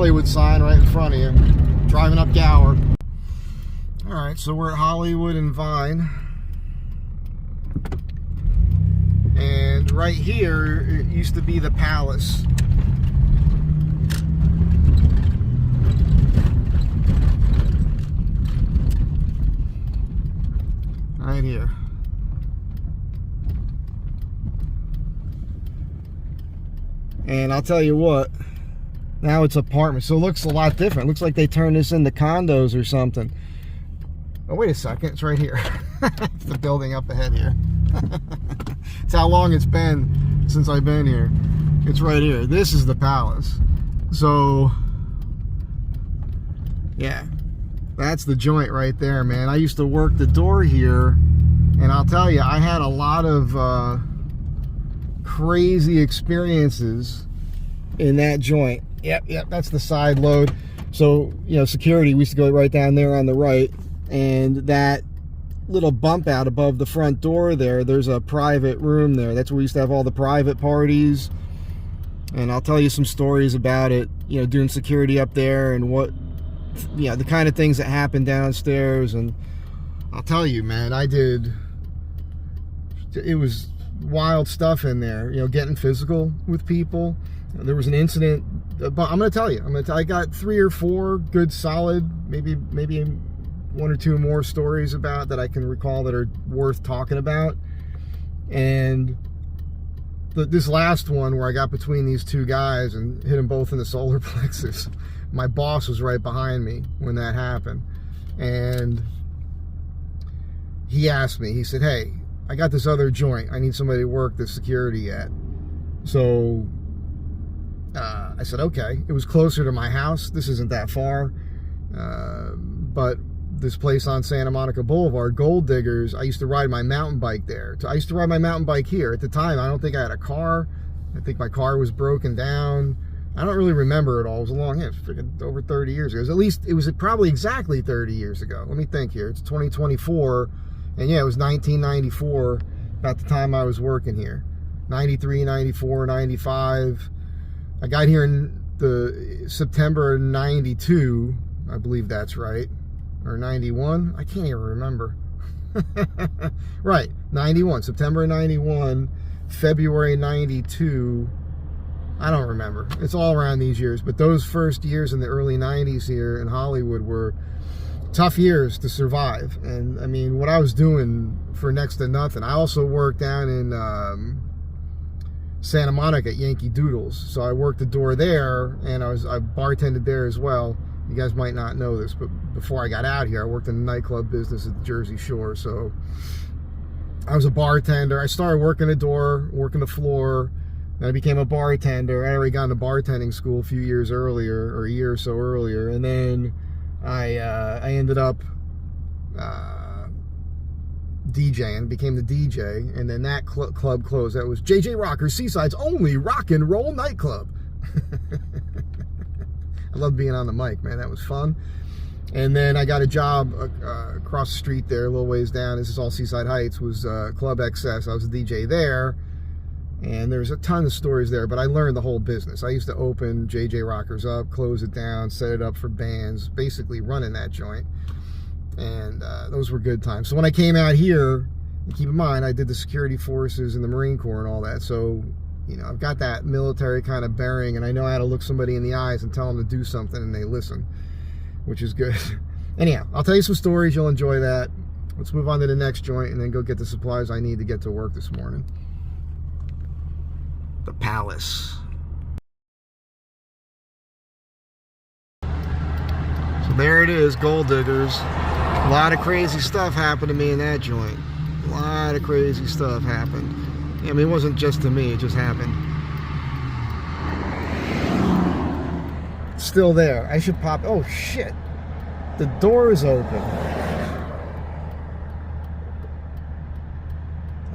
Hollywood sign right in front of you. Driving up Gower. Alright, so we're at Hollywood and Vine. And right here, it used to be the Palace. Right here. And I'll tell you what, now it's apartments, so it looks a lot different. It looks like they turned this into condos or something. Oh, wait a second, it's right here. It's the building up ahead here. It's how long it's been since I've been here. It's right here. This is the Palace. So, yeah, that's the joint right there, man. I used to work the door here, and I'll tell you, I had a lot of crazy experiences in that joint. Yep, that's the side load. So, you know, security, we used to go right down there on the right, and that little bump out above the front door there's a private room there. That's where we used to have all the private parties. And I'll tell you some stories about it, you know, doing security up there and what, you know, the kind of things that happen downstairs. And I'll tell you, man, it was wild stuff in there, you know, getting physical with people. There was an incident, but I'm going to tell you, I got 3 or 4 good solid, maybe 1 or 2 more stories about that I can recall that are worth talking about. And this last one where I got between these 2 guys and hit them both in the solar plexus, my boss was right behind me when that happened. And he asked me, he said, hey, I got this other joint. I need somebody to work the security at. So I said, okay. It was closer to my house. This isn't that far. But this place on Santa Monica Boulevard, Gold Diggers, I used to ride my mountain bike there. I used to ride my mountain bike here. At the time, I don't think I had a car. I think my car was broken down. I don't really remember it all. It was a long, it was freaking over 30 years ago. It was probably exactly 30 years ago. Let me think here. It's 2024. And yeah, it was 1994, about the time I was working here. 93, 94, 95. I got here in the September 92. I believe that's right. Or 91. I can't even remember. Right, 91. September 91. February 92. I don't remember. It's all around these years. But those first years in the early 90s here in Hollywood were tough years to survive. And I mean, what I was doing for next to nothing. I also worked down in Santa Monica at Yankee Doodles. So I worked the door there, and I bartended there as well. You guys might not know this, but before I got out here, I worked in the nightclub business at the Jersey Shore. So I was a bartender. I started working the door, working the floor, and I became a bartender. I already got into bartending school a few years earlier, or a year or so earlier. And then I ended up DJing, became the DJ, and then that club closed. That was JJ Rocker's Seaside's only rock and roll nightclub. I loved being on the mic, man. That was fun. And then I got a job across the street there, a little ways down. This is all Seaside Heights, was Club XS. I was a DJ there. And there's a ton of stories there, but I learned the whole business. I used to open JJ Rockers up, close it down, set it up for bands, basically running that joint. And those were good times. So when I came out here, keep in mind, I did the security forces and the Marine Corps and all that. So, you know, I've got that military kind of bearing, and I know how to look somebody in the eyes and tell them to do something, and they listen, which is good. Anyhow, I'll tell you some stories. You'll enjoy that. Let's move on to the next joint and then go get the supplies I need to get to work this morning. The Palace. So there it is, Gold Diggers. A lot of crazy stuff happened to me in that joint. A lot of crazy stuff happened. I mean, it wasn't just to me, it just happened. It's still there. I should pop. Oh shit. The door is open.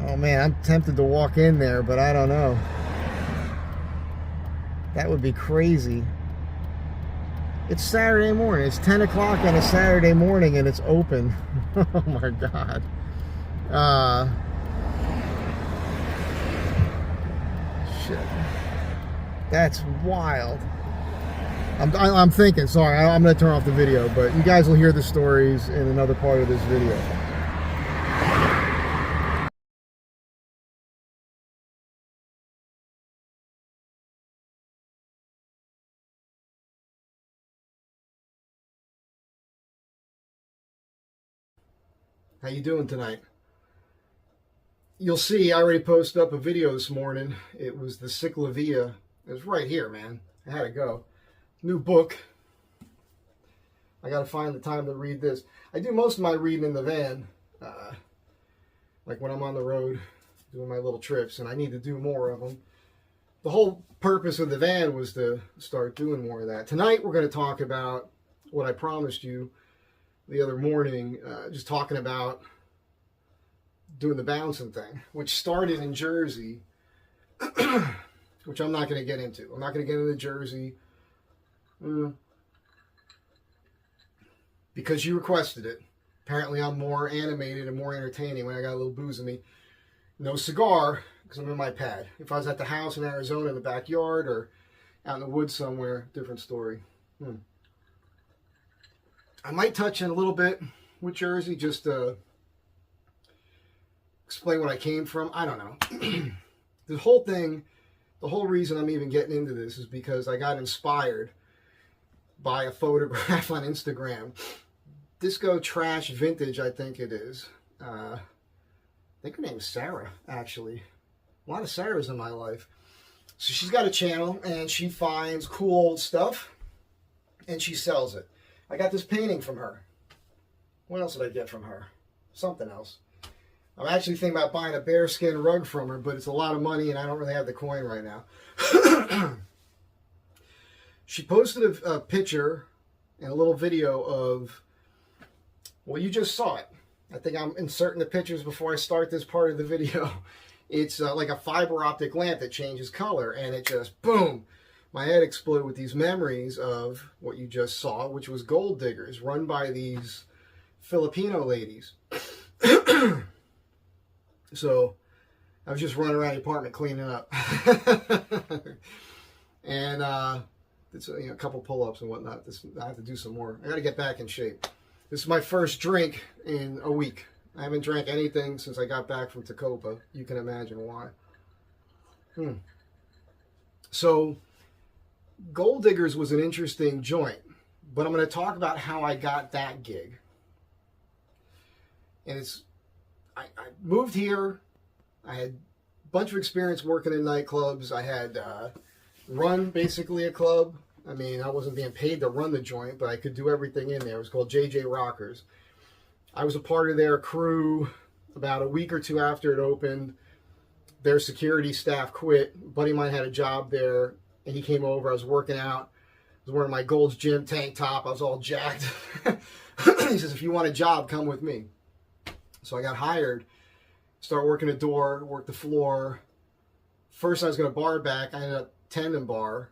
Oh man, I'm tempted to walk in there, but I don't know. That would be crazy. It's Saturday morning. It's 10 o'clock on a Saturday morning and it's open. Oh my God. Shit. That's wild. I'm thinking, sorry, I'm going to turn off the video, but you guys will hear the stories in another part of this video. How you doing tonight? You'll see I already posted up a video this morning. It was the Cyclovia. It was right here, man. I had to go. New book. I got to find the time to read this. I do most of my reading in the van, like when I'm on the road doing my little trips, and I need to do more of them. The whole purpose of the van was to start doing more of that. Tonight we're going to talk about what I promised you the other morning, just talking about doing the bouncing thing, which started in Jersey, which I'm not going to get into. I'm not going to get into Jersey because you requested it. Apparently I'm more animated and more entertaining when I got a little booze in me. No cigar, because I'm in my pad. If I was at the house in Arizona in the backyard or out in the woods somewhere, different story. I might touch in a little bit with Jersey, just to explain what I came from. I don't know. The whole thing, the whole reason I'm even getting into this is because I got inspired by a photograph on Instagram. Disco Trash Vintage, I think it is. I think her name's Sarah, actually. A lot of Sarahs in my life. So she's got a channel, and she finds cool old stuff, and she sells it. I got this painting from her. What else did I get from her? Something else. I'm actually thinking about buying a bearskin rug from her, but it's a lot of money, and I don't really have the coin right now. She posted a picture and a little video of, well, you just saw it. I think I'm inserting the pictures before I start this part of the video. It's like a fiber optic lamp that changes color, and it just, boom, my head exploded with these memories of what you just saw, which was Gold Diggers, run by these Filipino ladies. So I was just running around the apartment cleaning up. And it's a couple pull-ups and whatnot. I have to do some more. I got to get back in shape. This is my first drink in a week. I haven't drank anything since I got back from Tacoma. You can imagine why. So Gold Diggers was an interesting joint, but I'm going to talk about how I got that gig. And I moved here. I had a bunch of experience working in nightclubs. I had run basically a club. I mean, I wasn't being paid to run the joint, but I could do everything in there. It was called JJ Rockers. I was a part of their crew about a week or two after it opened. Their security staff quit. A buddy of mine had a job there, and he came over. I was working out. I was wearing my Gold's Gym tank top. I was all jacked. He says, if you want a job, come with me. So I got hired, start working the door, work the floor. First I was going to bar back. I ended up tending bar.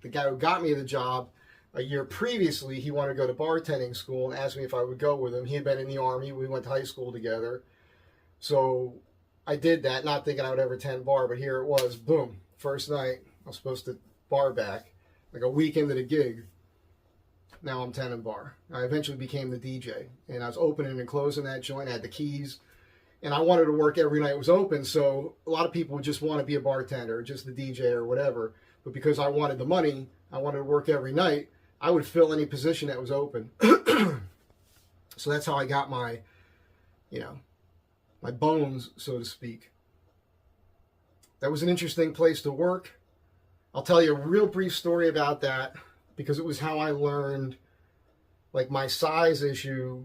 The guy who got me the job a year previously, he wanted to go to bartending school and asked me if I would go with him. He had been in the Army. We went to high school together. So I did that, not thinking I would ever tend bar, but here it was. Boom. First night, I was supposed to bar back, like a week into the gig. Now I'm tending bar. I eventually became the DJ, and I was opening and closing that joint. I had the keys, and I wanted to work every night it was open, so a lot of people would just want to be a bartender, just the DJ or whatever. But because I wanted the money, I wanted to work every night, I would fill any position that was open. So that's how I got my, my bones, so to speak. That was an interesting place to work. I'll tell you a real brief story about that, because it was how I learned, like, my size issue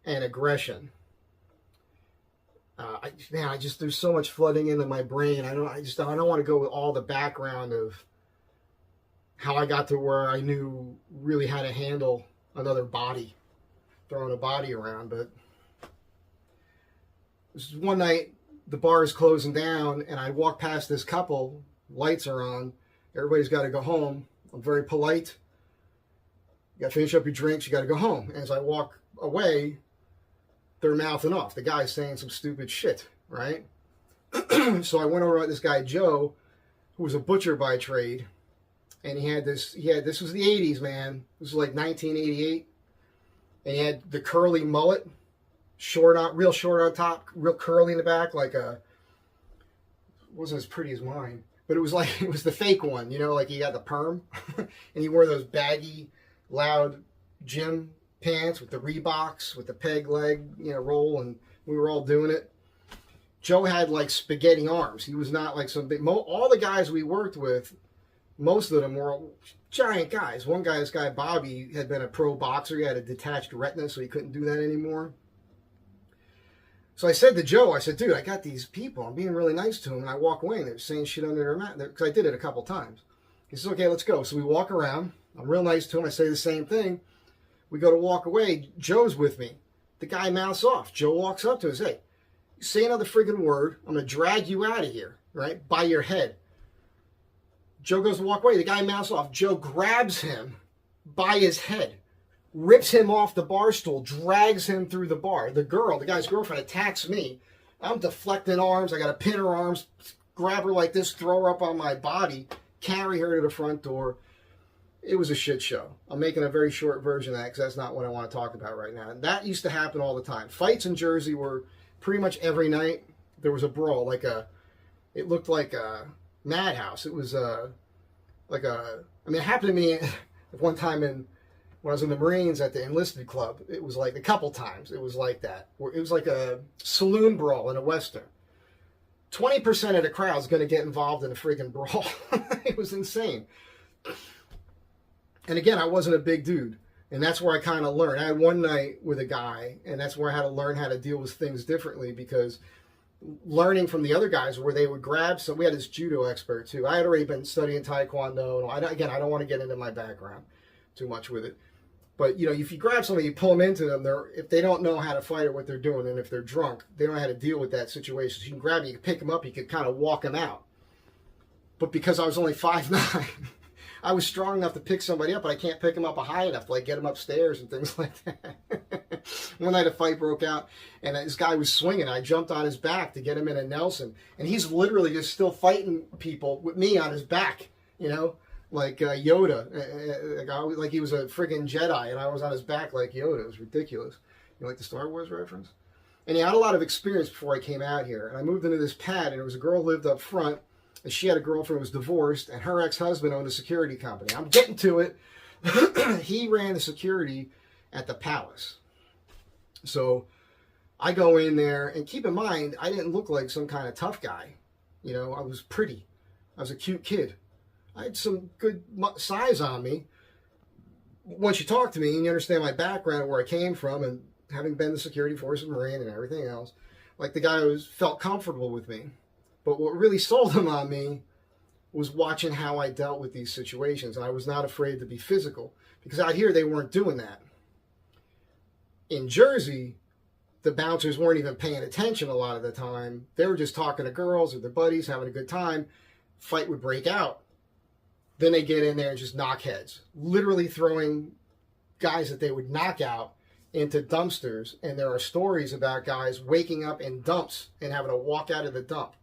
and aggression. There's so much flooding into my brain. I don't want to go with all the background of how I got to where I knew really how to handle another body, throwing a body around. But this is one night, the bar is closing down, and I walk past this couple, lights are on, everybody's got to go home. I'm very polite. You got to finish up your drinks, you got to go home. As I walk away, they're mouthing off. The guy's saying some stupid shit, right? So I went over to this guy, Joe, who was a butcher by trade, And this was the 80s, man. This was like 1988. And he had the curly mullet, real short on top, real curly in the back, like wasn't as pretty as mine. But it was the fake one, like he got the perm. And he wore those baggy, loud gym pants with the Reeboks, with the peg leg, roll, and we were all doing it. Joe had like spaghetti arms. He was not like some big, all the guys we worked with, most of them were giant guys. This guy, Bobby, had been a pro boxer. He had a detached retina, so he couldn't do that anymore. So I said to Joe, dude, I got these people. I'm being really nice to them. And I walk away, and they're saying shit under their mat. Because I did it a couple times. He says, okay, let's go. So we walk around. I'm real nice to him. I say the same thing. We go to walk away. Joe's with me. The guy mouths off. Joe walks up to us. Hey, say another friggin' word. I'm going to drag you out of here, right? By your head. Joe goes to walk away. The guy mouths off. Joe grabs him by his head, rips him off the bar stool, drags him through the bar. The guy's girlfriend, attacks me. I'm deflecting arms. I got to pin her arms, grab her like this, throw her up on my body, carry her to the front door. It was a shit show. I'm making a very short version of that because that's not what I want to talk about right now. And that used to happen all the time. Fights in Jersey were pretty much every night. There was a brawl, it looked like a madhouse. It was it happened to me one time when I was in the Marines at the enlisted club. It was like a couple times. It was like that. It was like a saloon brawl in a Western. 20% of the crowd is going to get involved in a freaking brawl. It was insane. And again, I wasn't a big dude. And that's where I kind of learned. I had one night with a guy, and that's where I had to learn how to deal with things differently, because learning from the other guys where they would grab we had this judo expert too. I had already been studying Taekwondo. And I don't want to get into my background too much with it. But, if you grab somebody, you pull them into them, if they don't know how to fight or what they're doing, and if they're drunk, they don't know how to deal with that situation. So you can grab them, you can pick them up, you can kind of walk them out. But because I was only 5'9", I was strong enough to pick somebody up, but I can't pick them up high enough to get them upstairs and things like that. One night a fight broke out, and this guy was swinging. I jumped on his back to get him in a Nelson, and he's literally just still fighting people with me on his back, like Yoda, like he was a friggin' Jedi, and I was on his back like Yoda. It was ridiculous. You like the Star Wars reference? And he had a lot of experience before I came out here, and I moved into this pad, and there was a girl who lived up front. And she had a girlfriend who was divorced, and her ex-husband owned a security company. I'm getting to it. He ran the security at the palace. So I go in there, and keep in mind, I didn't look like some kind of tough guy. I was pretty. I was a cute kid. I had some good size on me. Once you talk to me and you understand my background, where I came from, and having been the security force and Marine and everything else, like the guy felt comfortable with me. But what really sold him on me was watching how I dealt with these situations. And I was not afraid to be physical, because out here they weren't doing that. In Jersey, the bouncers weren't even paying attention a lot of the time. They were just talking to girls or their buddies, having a good time. Fight would break out. Then they get in there and just knock heads, literally throwing guys that they would knock out into dumpsters. And there are stories about guys waking up in dumps and having to walk out of the dump.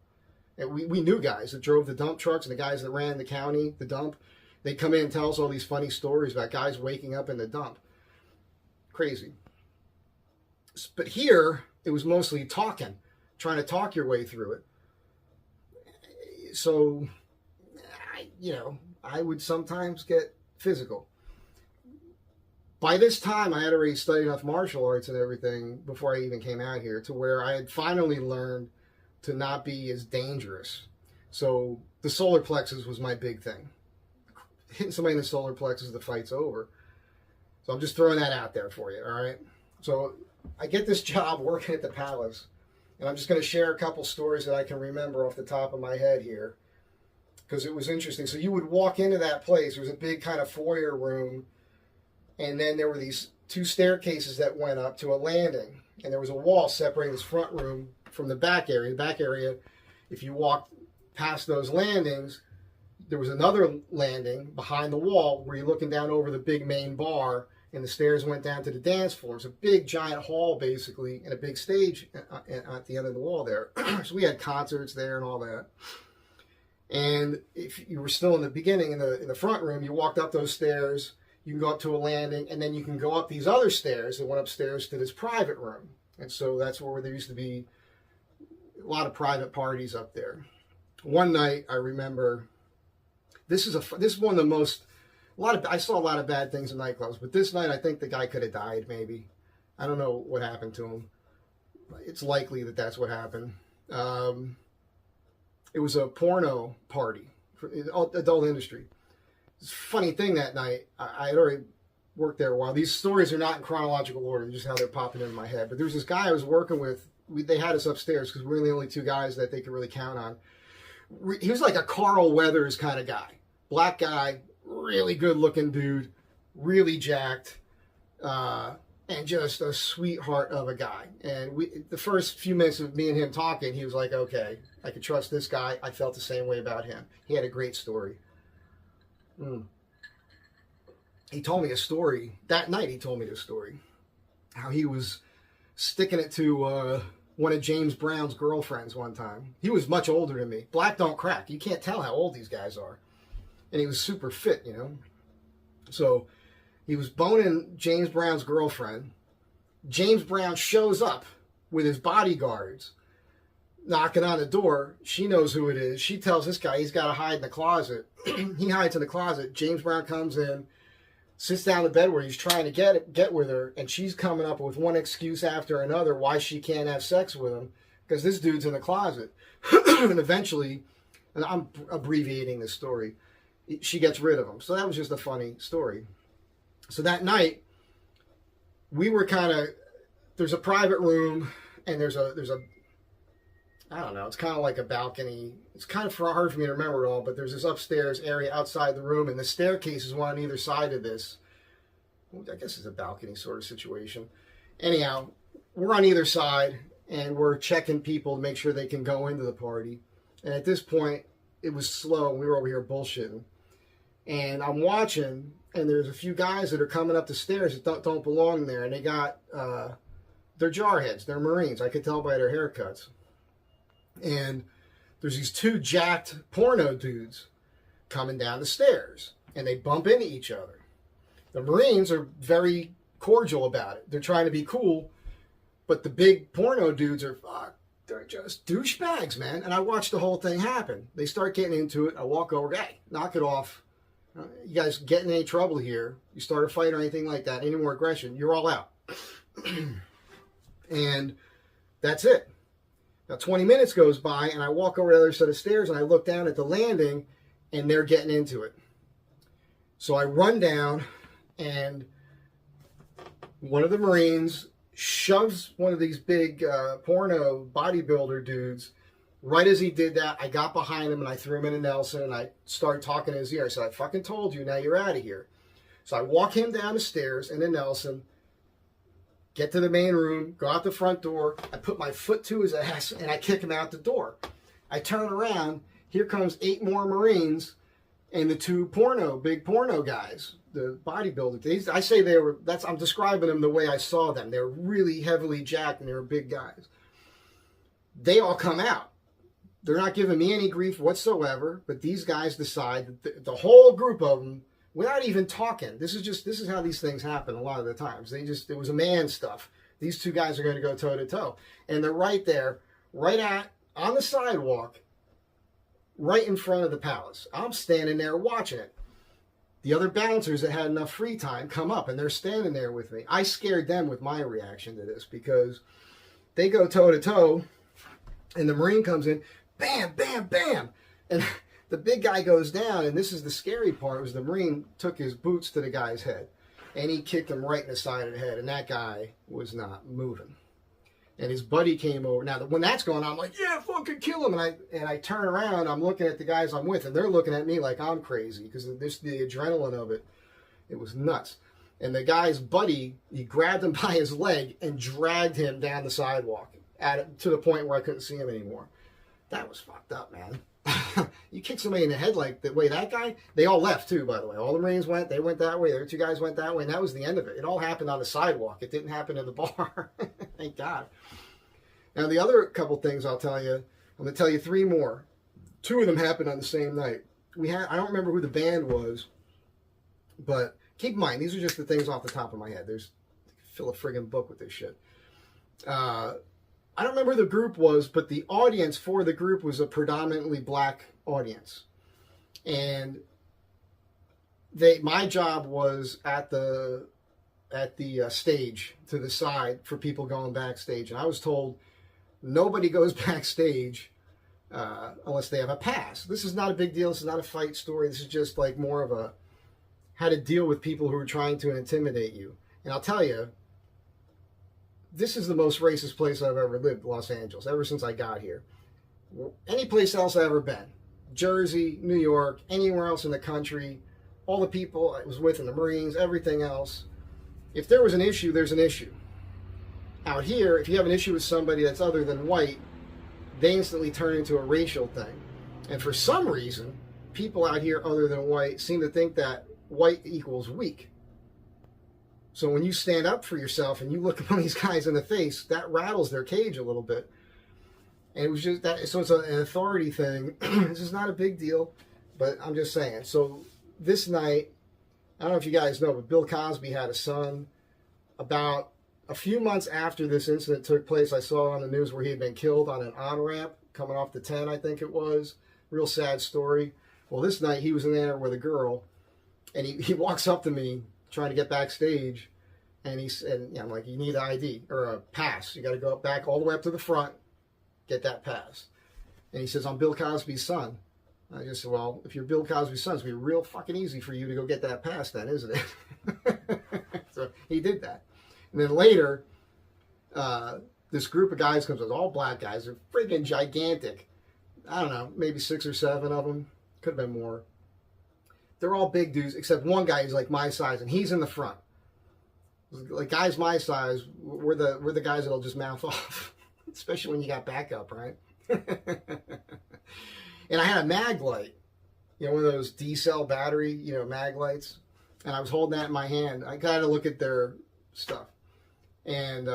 And we knew guys that drove the dump trucks, and the guys that ran the county, the dump. They'd come in and tell us all these funny stories about guys waking up in the dump. Crazy. But here, it was mostly talking, trying to talk your way through it. So, I would sometimes get physical. By this time, I had already studied enough martial arts and everything before I even came out here, to where I had finally learned to not be as dangerous. So the solar plexus was my big thing. Hitting somebody in the solar plexus, the fight's over. So I'm just throwing that out there for you, all right? So I get this job working at the palace, and I'm just going to share a couple stories that I can remember off the top of my head here, because it was interesting. So you would walk into that place. There was a big kind of foyer room, and then there were these two staircases that went up to a landing, and there was a wall separating this front room from the back area. The back area, if you walked past those landings, there was another landing behind the wall where you're looking down over the big main bar, and the stairs went down to the dance floor. It's a big giant hall, basically, and a big stage at the end of the wall there. So we had concerts there and all that. And if you were still in the beginning, in the front room, you walked up those stairs, you can go up to a landing, and then you can go up these other stairs that went upstairs to this private room. And so that's where there used to be a lot of private parties up there. One night, I remember, this is one of the most, I saw a lot of bad things in nightclubs, but this night I think the guy could have died, maybe. I don't know what happened to him. It's likely that that's what happened. It was a porno party for adult industry. It's a funny thing that night. I had already worked there a while. These stories are not in chronological order, just how they're popping in my head. But there was this guy I was working with. They had us upstairs because we were the only two guys that they could really count on. He was like a Carl Weathers kind of guy. Black guy, really good looking dude, really jacked, and just a sweetheart of a guy. And the first few minutes of me and him talking, he was like, okay, I could trust this guy. I felt the same way about him. He had a great story. He told me a story. That night he told me this story. How he was sticking it to one of James Brown's girlfriends one time. He was much older than me. Black don't crack. You can't tell how old these guys are. And he was super fit, you know. So he was boning James Brown's girlfriend. James Brown shows up with his bodyguards, knocking on the door. She knows who it is. She tells this guy he's got to hide in the closet. He hides in the closet. James Brown comes in, sits down in the bed where he's trying to get with her, and she's coming up with one excuse after another why she can't have sex with him, because this dude's in the closet. And eventually, and I'm abbreviating this story, she gets rid of him. So that was just a funny story. So that night, we were kind of, there's a private room, and there's a I don't know, it's kind of like a balcony. It's kind of hard for me to remember it all, but there's this upstairs area outside the room, and the staircase is one on either side of this. I guess it's a balcony sort of situation. Anyhow, we're on either side, and we're checking people to make sure they can go into the party. And at this point, it was slow, and we were over here bullshitting. And I'm watching, and there's a few guys that are coming up the stairs that don't belong there, and they got, they're jarheads, they're Marines. I could tell by their haircuts. And there's these two jacked porno dudes coming down the stairs, and they bump into each other. The Marines are very cordial about it. They're trying to be cool, but the big porno dudes are, they're just douchebags, man. And I watched the whole thing happen. They start getting into it. I walk over, hey, knock it off. You guys get in any trouble here, you start a fight or anything like that, any more aggression, you're all out. And that's it. Now 20 minutes goes by, and I walk over to the other set of stairs, and I look down at the landing, and they're getting into it. So I run down, and one of the Marines shoves one of these big porno bodybuilder dudes. Right as he did that, I got behind him, and I threw him in a Nelson, and I started talking in his ear. I said, I fucking told you, now you're out of here. So I walk him down the stairs in a Nelson, get to the main room, go out the front door. I put my foot to his ass, and I kick him out the door. I turn around. Here comes 8 more Marines and the 2 big porno guys, the bodybuilders. I say they were, I'm describing them the way I saw them. They were really heavily jacked, and they were big guys. They all come out. They're not giving me any grief whatsoever, but these guys decide, that the whole group of them, without even talking, this is how these things happen a lot of the times. It was a man stuff. These 2 guys are going to go toe to toe. And they're right there, on the sidewalk, right in front of the palace. I'm standing there watching it. The other bouncers that had enough free time come up, and they're standing there with me. I scared them with my reaction to this, because they go toe to toe, and the Marine comes in, bam, bam, bam. And the big guy goes down, and this is the scary part, was the Marine took his boots to the guy's head, and he kicked him right in the side of the head, and that guy was not moving. And his buddy came over. Now, when that's going on, I'm like, yeah, fucking kill him. And I turn around, I'm looking at the guys I'm with, and they're looking at me like I'm crazy, because the adrenaline of it, it was nuts. And the guy's buddy, he grabbed him by his leg and dragged him down the sidewalk to the point where I couldn't see him anymore. That was fucked up, man. You kick somebody in the head like the way that guy, they all left too, by the way. All the Marines went that way. The other 2 guys went that way, and that was the end of it. It all happened on the sidewalk. It didn't happen in the bar. Thank God. Now, the other couple things I'll tell you, I'm going to tell you 3 more. Two of them happened on the same night. I don't remember who the band was, but keep in mind, these are just the things off the top of my head. Fill a friggin' book with this shit. I don't remember who the group was, but the audience for the group was a predominantly black audience. And my job was at the stage to the side for people going backstage. And I was told nobody goes backstage unless they have a pass. This is not a big deal. This is not a fight story. This is just like more of a how to deal with people who are trying to intimidate you. And I'll tell you, this is the most racist place I've ever lived, Los Angeles, ever since I got here. Any place else I've ever been, Jersey, New York, anywhere else in the country, all the people I was with in the Marines, everything else, if there was an issue, there's an issue. Out here, if you have an issue with somebody that's other than white, they instantly turn into a racial thing. And for some reason, people out here other than white seem to think that white equals weak. So when you stand up for yourself and you look at these guys in the face, that rattles their cage a little bit. And it was just that, so it's an authority thing. This is not a big deal, but I'm just saying. So this night, I don't know if you guys know, but Bill Cosby had a son. About a few months after this incident took place, I saw on the news where he had been killed on an on-ramp coming off the 10, I think it was. Real sad story. Well, this night he was in there with a girl, and he walks up to me trying to get backstage, and I'm like, you need an ID or a pass. You got to go back all the way up to the front, get that pass. And he says, I'm Bill Cosby's son. I just said, well, if you're Bill Cosby's son, it's going to be real fucking easy for you to go get that pass then, isn't it? So he did that. And then later, this group of guys comes with all black guys. They're freaking gigantic. I don't know, maybe 6 or 7 of them. Could have been more. They're all big dudes, except one guy who's like my size, and he's in the front. Like guys my size, we're the guys that'll just mouth off, especially when you got backup, right? And I had a mag light, one of those D-cell battery, mag lights, and I was holding that in my hand. I got to look at their stuff. And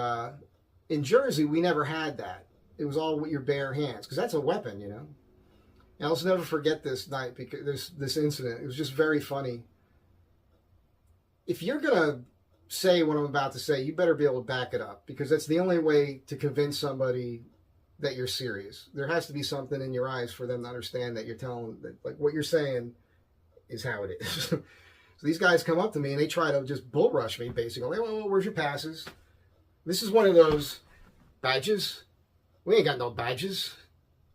in Jersey, we never had that. It was all with your bare hands, because that's a weapon, And I'll also never forget this night, because this incident. It was just very funny. If you're going to say what I'm about to say, you better be able to back it up, because that's the only way to convince somebody that you're serious. There has to be something in your eyes for them to understand that you're telling, that like what you're saying is how it is. So these guys come up to me and they try to just bull rush me, basically. Well, where's your passes? This is one of those badges. We ain't got no badges.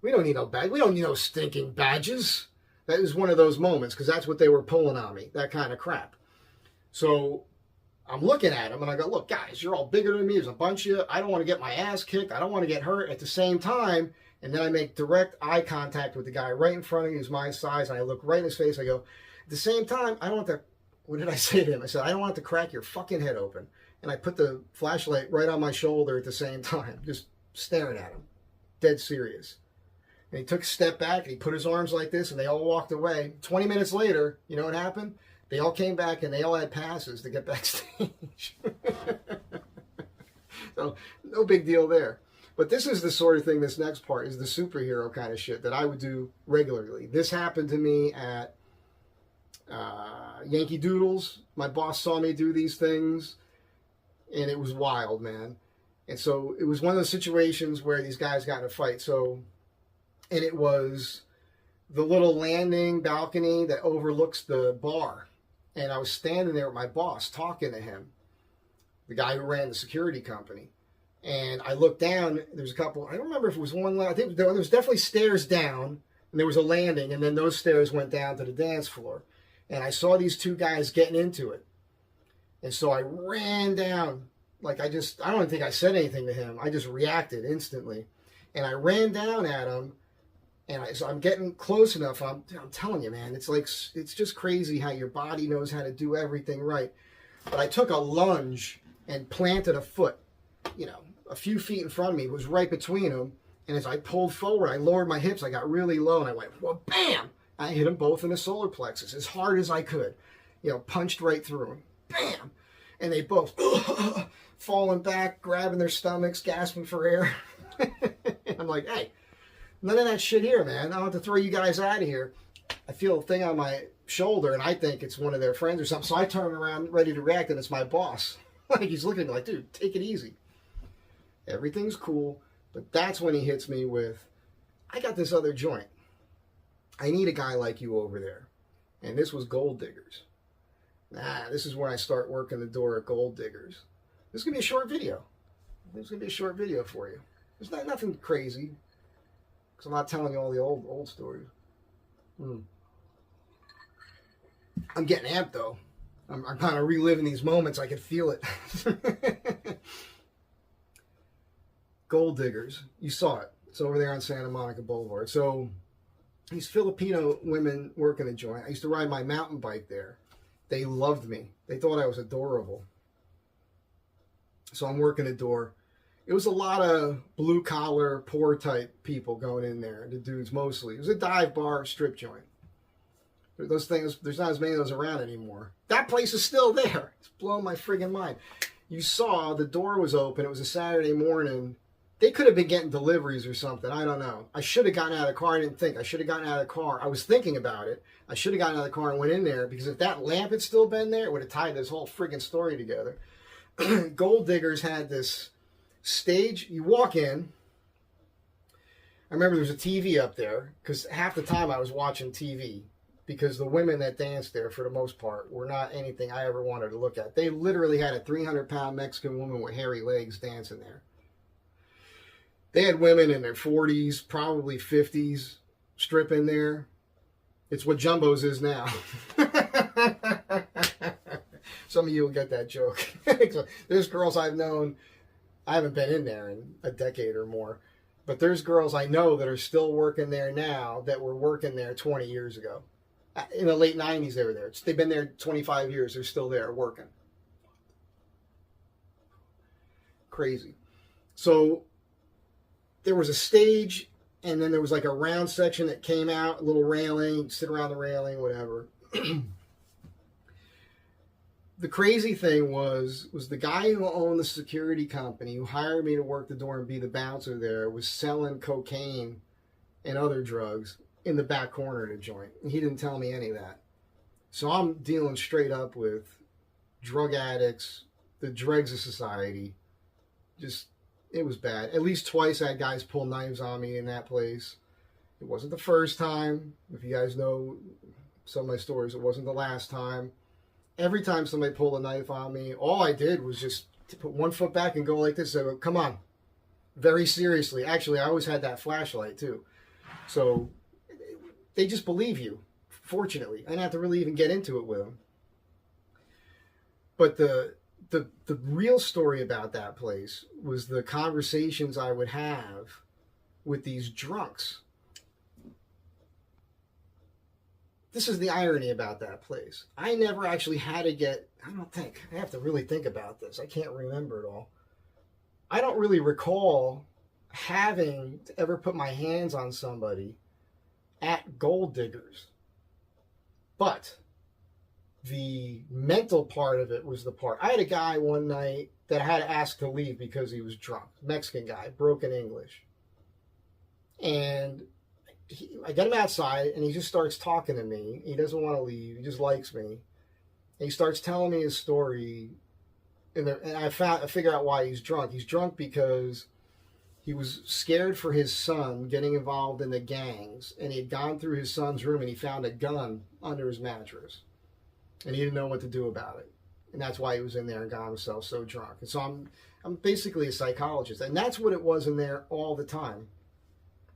We don't need no badge. We don't need no stinking badges. That is one of those moments, because that's what they were pulling on me, that kind of crap. So I'm looking at them and I go, look, guys, you're all bigger than me. There's a bunch of you. I don't want to get my ass kicked. I don't want to get hurt at the same time. And then I make direct eye contact with the guy right in front of me who's my size. And I look right in his face. I go, at the same time, I don't want to, what did I say to him? I said, I don't want to crack your fucking head open. And I put the flashlight right on my shoulder at the same time, just staring at him, dead serious. And he took a step back and he put his arms like this and they all walked away. 20 minutes later, you know what happened? They all came back and they all had passes to get backstage. So no big deal there. But this is the sort of thing, this next part is the superhero kind of shit that I would do regularly. This happened to me at Yankee Doodles. My boss saw me do these things and it was wild, man. And so it was one of those situations where these guys got in a fight. And it was the little landing balcony that overlooks the bar. And I was standing there with my boss talking to him, the guy who ran the security company. And I looked down, there's a couple, I don't remember if it was one, I think there was definitely stairs down, and there was a landing, and then those stairs went down to the dance floor. And I saw these two guys getting into it. And so I ran down, like I don't even think I said anything to him. I just reacted instantly. And I ran down at him. And so I'm getting close enough. I'm telling you, man, it's just crazy how your body knows how to do everything right. But I took a lunge and planted a foot, a few feet in front of me. It was right between them. And as I pulled forward, I lowered my hips. I got really low and I went, well, bam! I hit them both in the solar plexus as hard as I could. Punched right through them. Bam! And they both falling back, grabbing their stomachs, gasping for air. I'm like, hey. None of that shit here, man. I don't have to throw you guys out of here. I feel a thing on my shoulder, and I think it's one of their friends or something. So I turn around ready to react, and it's my boss. Like, he's looking at me like, dude, take it easy. Everything's cool. But that's when he hits me with, I got this other joint. I need a guy like you over there. And this was Gold Diggers. This is where I start working the door at Gold Diggers. This is going to be a short video. This is going to be a short video for you. There's nothing crazy. Because I'm not telling you all the old stories. I'm getting amped, though. I'm kind of reliving these moments. I can feel it. Gold Diggers. You saw it. It's over there on Santa Monica Boulevard. So these Filipino women working a joint. I used to ride my mountain bike there. They loved me. They thought I was adorable. So I'm working the door. It was a lot of blue-collar, poor-type people going in there. The dudes mostly. It was a dive bar, strip joint. Those things, there's not as many of those around anymore. That place is still there. It's blowing my friggin' mind. You saw the door was open. It was a Saturday morning. They could have been getting deliveries or something. I don't know. I should have gotten out of the car. I didn't think. I should have gotten out of the car. I was thinking about it. I should have gotten out of the car and went in there, because if that lamp had still been there, it would have tied this whole friggin' story together. Gold Diggers had this stage. You walk in. I remember there was a TV up there, because half the time I was watching TV, because the women that danced there, for the most part, were not anything I ever wanted to look at. They literally had a 300-pound Mexican woman with hairy legs dancing there. They had women in their 40s, probably 50s, stripping there. It's what Jumbo's is now. Some of you will get that joke. There's girls I've known, I haven't been in there in a decade or more, but there's girls I know that are still working there now that were working there 20 years ago. In the late 90s, they were there. They've been there 25 years. They're still there working. Crazy. So there was a stage, and then there was like a round section that came out, a little railing, sit around the railing, whatever. The crazy thing was the guy who owned the security company, who hired me to work the door and be the bouncer there, was selling cocaine and other drugs in the back corner of the joint. And he didn't tell me any of that. So I'm dealing straight up with drug addicts, the dregs of society. Just, it was bad. At least twice I had guys pull knives on me in that place. It wasn't the first time. If you guys know some of my stories, it wasn't the last time. Every time somebody pulled a knife on me, all I did was just to put one foot back and go like this. So, come on. Very seriously. Actually, I always had that flashlight too. So they just believe you, fortunately. I didn't have to really even get into it with them. But the real story about that place was the conversations I would have with these drunks. This is the irony about that place. I never actually had to get, I don't think, I have to really think about this. I can't remember it all. I don't really recall having to ever put my hands on somebody at Gold Diggers. But the mental part of it was the part. I had a guy one night that I had to ask to leave because he was drunk. Mexican guy, broken English. And I get him outside, and he just starts talking to me. He doesn't want to leave. He just likes me. And he starts telling me his story. And I figure out why he's drunk. He's drunk because he was scared for his son getting involved in the gangs. And he had gone through his son's room, and he found a gun under his mattress. And he didn't know what to do about it. And that's why he was in there and got himself so drunk. And so I'm basically a psychologist. And that's what it was in there all the time.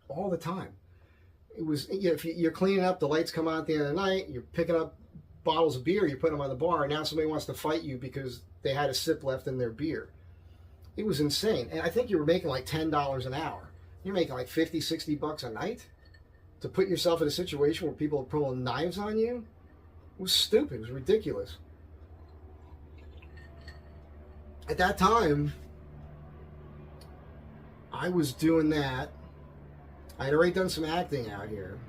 All the time. It was, if you're cleaning up, the lights come on at the end of the night, you're picking up bottles of beer, you're putting them on the bar, and now somebody wants to fight you because they had a sip left in their beer. It was insane. And I think you were making like $10 an hour. You're making like 50, 60 bucks a night to put yourself in a situation where people are pulling knives on you. It was stupid. It was ridiculous. At that time, I was doing that. I had already done some acting out here.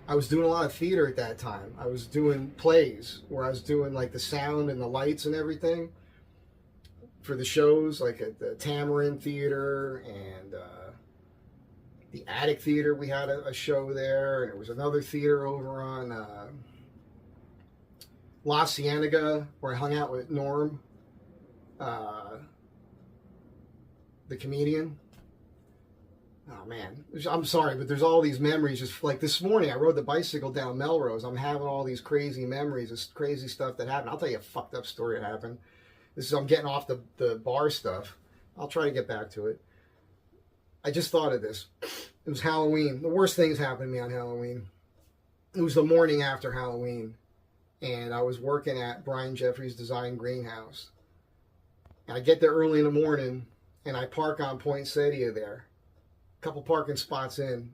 I was doing a lot of theater at that time. I was doing plays where I was doing like the sound and the lights and everything for the shows, like at the Tamarind Theater and the Attic Theater. We had a show there, and there was another theater over on La Cienega where I hung out with Norm, the comedian. Oh man, I'm sorry, but there's all these memories. Just like this morning, I rode the bicycle down Melrose. I'm having all these crazy memories, this crazy stuff that happened. I'll tell you a fucked up story that happened. I'm getting off the bar stuff. I'll try to get back to it. I just thought of this. It was Halloween. The worst things happened to me on Halloween. It was the morning after Halloween, and I was working at Brian Jeffrey's Design Greenhouse. And I get there early in the morning, and I park on Poinsettia there. Couple parking spots in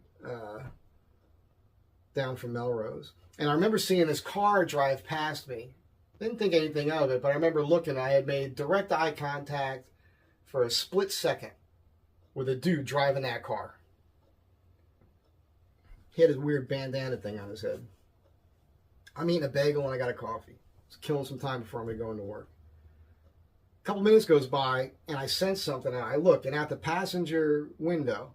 down from Melrose, and I remember seeing this car drive past me. Didn't think anything of it, but I remember looking. I had made direct eye contact for a split second with a dude driving that car. He had his weird bandana thing on his head. I'm eating a bagel and I got a coffee. It's killing some time before I'm going to go into work. A couple minutes goes by and I sense something, and I look, and at the passenger window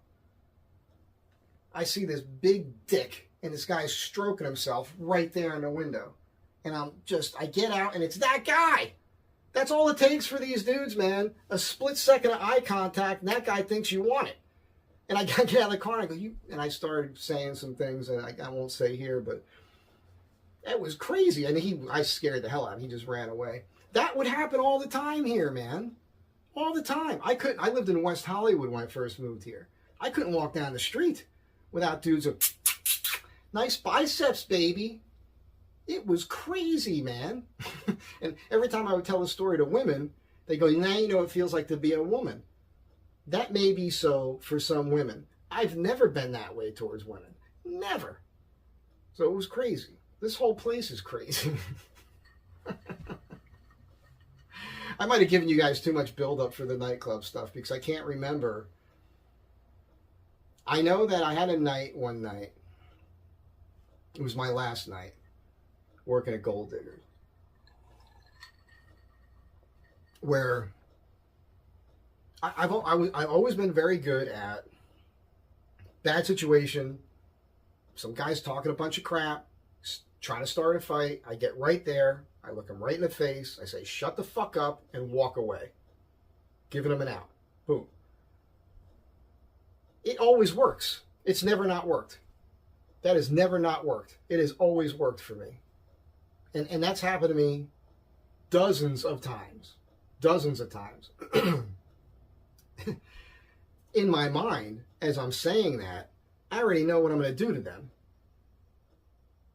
I see this big dick, and this guy's stroking himself right there in the window. And I get out, and it's that guy. That's all it takes for these dudes, man. A split second of eye contact, and that guy thinks you want it. And I get out of the car, and I go, you, and I started saying some things that I won't say here, but it was crazy. And I scared the hell out of him. He just ran away. That would happen all the time here, man. All the time. I lived in West Hollywood when I first moved here. I couldn't walk down the street without dudes of nice biceps, baby. It was crazy, man. And every time I would tell the story to women, they go, now you know what it feels like to be a woman. That may be so for some women. I've never been that way towards women. Never. So it was crazy. This whole place is crazy. I might have given you guys too much build-up for the nightclub stuff because I can't remember. I know that I had a night one night. It was my last night working at Gold Diggers, where I've always been very good at bad situation. Some guy's talking a bunch of crap, trying to start a fight. I get right there. I look him right in the face. I say, shut the fuck up, and walk away, giving him an out. Boom. It always works. It's never not worked. That has never not worked. It has always worked for me. And that's happened to me dozens of times. Dozens of times. In my mind, as I'm saying that, I already know what I'm going to do to them.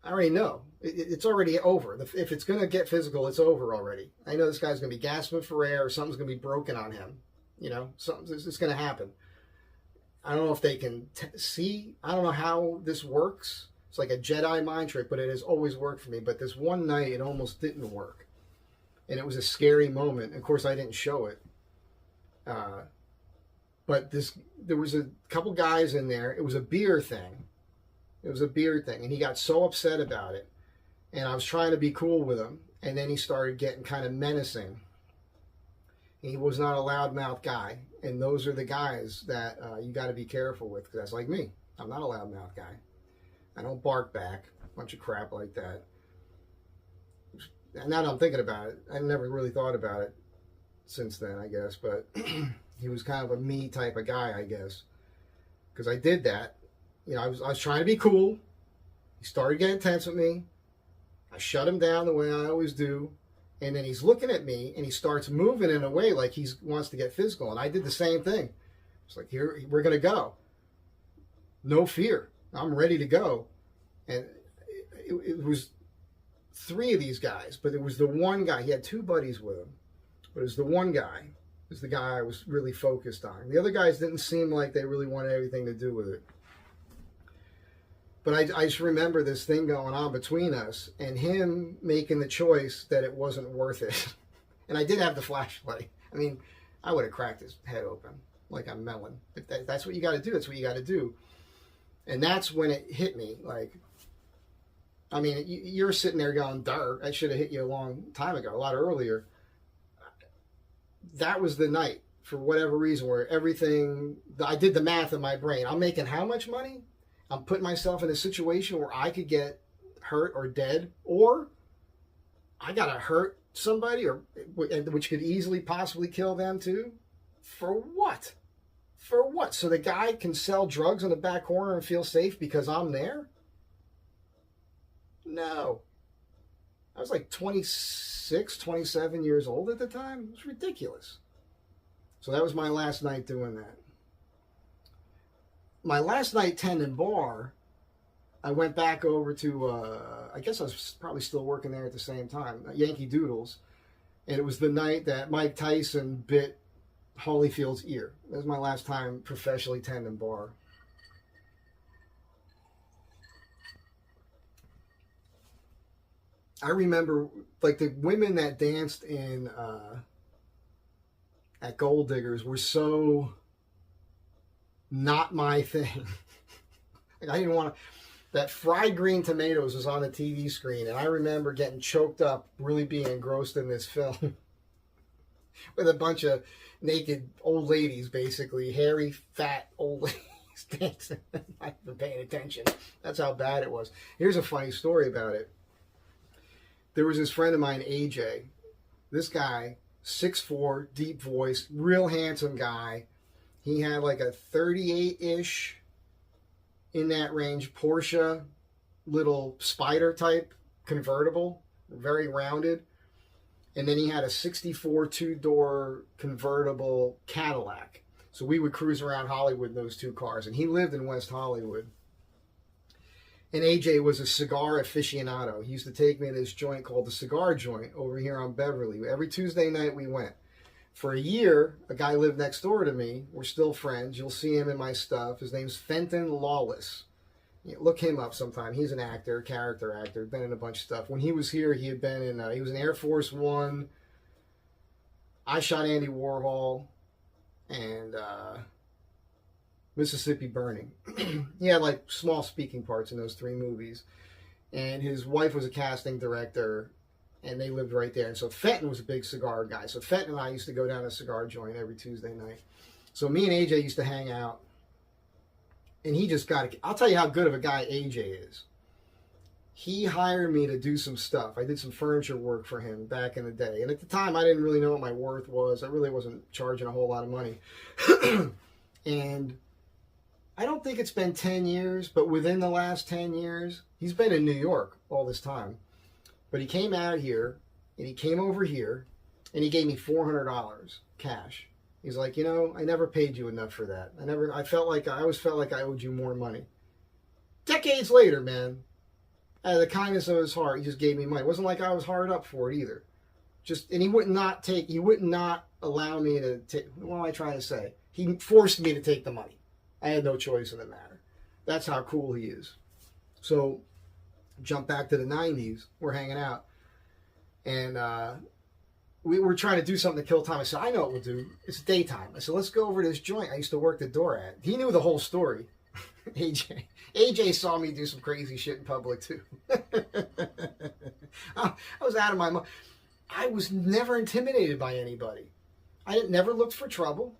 I already know. It's already over. If it's going to get physical, it's over already. I know this guy's going to be gasping for air, or something's going to be broken on him. You know, it's going to happen. I don't know if they can see. I don't know how this works. It's like a Jedi mind trick, but it has always worked for me. But this one night, it almost didn't work. And it was a scary moment. Of course, I didn't show it. But there was a couple guys in there. It was a beer thing. It was a beer thing. And he got so upset about it. And I was trying to be cool with him. And then he started getting kind of menacing. He was not a loudmouth guy. And those are the guys that you got to be careful with. Because that's like me. I'm not a loudmouth guy. I don't bark back. A bunch of crap like that. And now that I'm thinking about it, I never really thought about it since then, I guess. But he was kind of a me type of guy, I guess. Because I did that. You know, I was trying to be cool. He started getting tense with me. I shut him down the way I always do. And then he's looking at me, and he starts moving in a way like he wants to get physical. And I did the same thing. It's like, here, we're going to go. No fear. I'm ready to go. And it was 3 of these guys, but it was the one guy. He had 2 buddies with him. But it was the one guy. It was the guy I was really focused on. The other guys didn't seem like they really wanted anything to do with it. But I just remember this thing going on between us and him making the choice that it wasn't worth it. And I did have the flashlight. I mean, I would have cracked his head open like a melon. If that's what you got to do. That's what you got to do. And that's when it hit me. Like, I mean, you're sitting there going, "Darn, I should have hit you a long time ago, a lot earlier." That was the night for whatever reason, where everything, I did the math in my brain. I'm making how much money? I'm putting myself in a situation where I could get hurt or dead, or I got to hurt somebody, or which could easily possibly kill them too. For what? For what? So the guy can sell drugs in the back corner and feel safe because I'm there? No. I was like 26, 27 years old at the time. It was ridiculous. So that was my last night doing that. My last night tending bar, I went back over to, I guess I was probably still working there at the same time, Yankee Doodles. And it was the night that Mike Tyson bit Holyfield's ear. That was my last time professionally tending bar. I remember, like, the women that danced in at Gold Diggers were so not my thing. Like, I didn't want to. That fried green tomatoes was on the TV screen, and I remember getting choked up, really being engrossed in this film with a bunch of naked old ladies, basically hairy, fat old ladies dancing. I've been paying attention. That's how bad it was. Here's a funny story about it. There was this friend of mine, AJ. This guy, 6'4", deep voice, real handsome guy. He had like a 38-ish, in that range, Porsche little Spider type convertible, very rounded. And then he had a 64 two-door convertible Cadillac. So we would cruise around Hollywood in those two cars. And he lived in West Hollywood. And AJ was a cigar aficionado. He used to take me to this joint called the Cigar Joint over here on Beverly. Every Tuesday night we went. For a year, a guy lived next door to me. We're still friends. You'll see him in my stuff. His name's Fenton Lawless. Look him up sometime. He's an actor, character actor, been in a bunch of stuff. When he was here, he had been in, he was in Air Force One. I Shot Andy Warhol, and Mississippi Burning. He had like small speaking parts in those three movies. And his wife was a casting director, and they lived right there. And so Fenton was a big cigar guy. So Fenton and I used to go down to Cigar Joint every Tuesday night. So me and AJ used to hang out. And he just got, I'll tell you how good of a guy AJ is. He hired me to do some stuff. I did some furniture work for him back in the day. And at the time, I didn't really know what my worth was. I really wasn't charging a whole lot of money. And I don't think it's been 10 years, but within the last 10 years, he's been in New York all this time. But he came out here, and he came over here, and he gave me $400 cash. He's like, you know, I never paid you enough for that. I always felt like I owed you more money. Decades later, man, out of the kindness of his heart, he just gave me money. It wasn't like I was hard up for it either. And he would not allow me to take, what am I trying to say? He forced me to take the money. I had no choice in the matter. That's how cool he is. So, jump back to the 90s. We're hanging out. And, we were trying to do something to kill time. I said, I know what we'll do. It's daytime. I said, let's go over to this joint I used to work the door at. He knew the whole story. AJ saw me do some crazy shit in public, too. I was out of my mind. I was never intimidated by anybody. I never looked for trouble.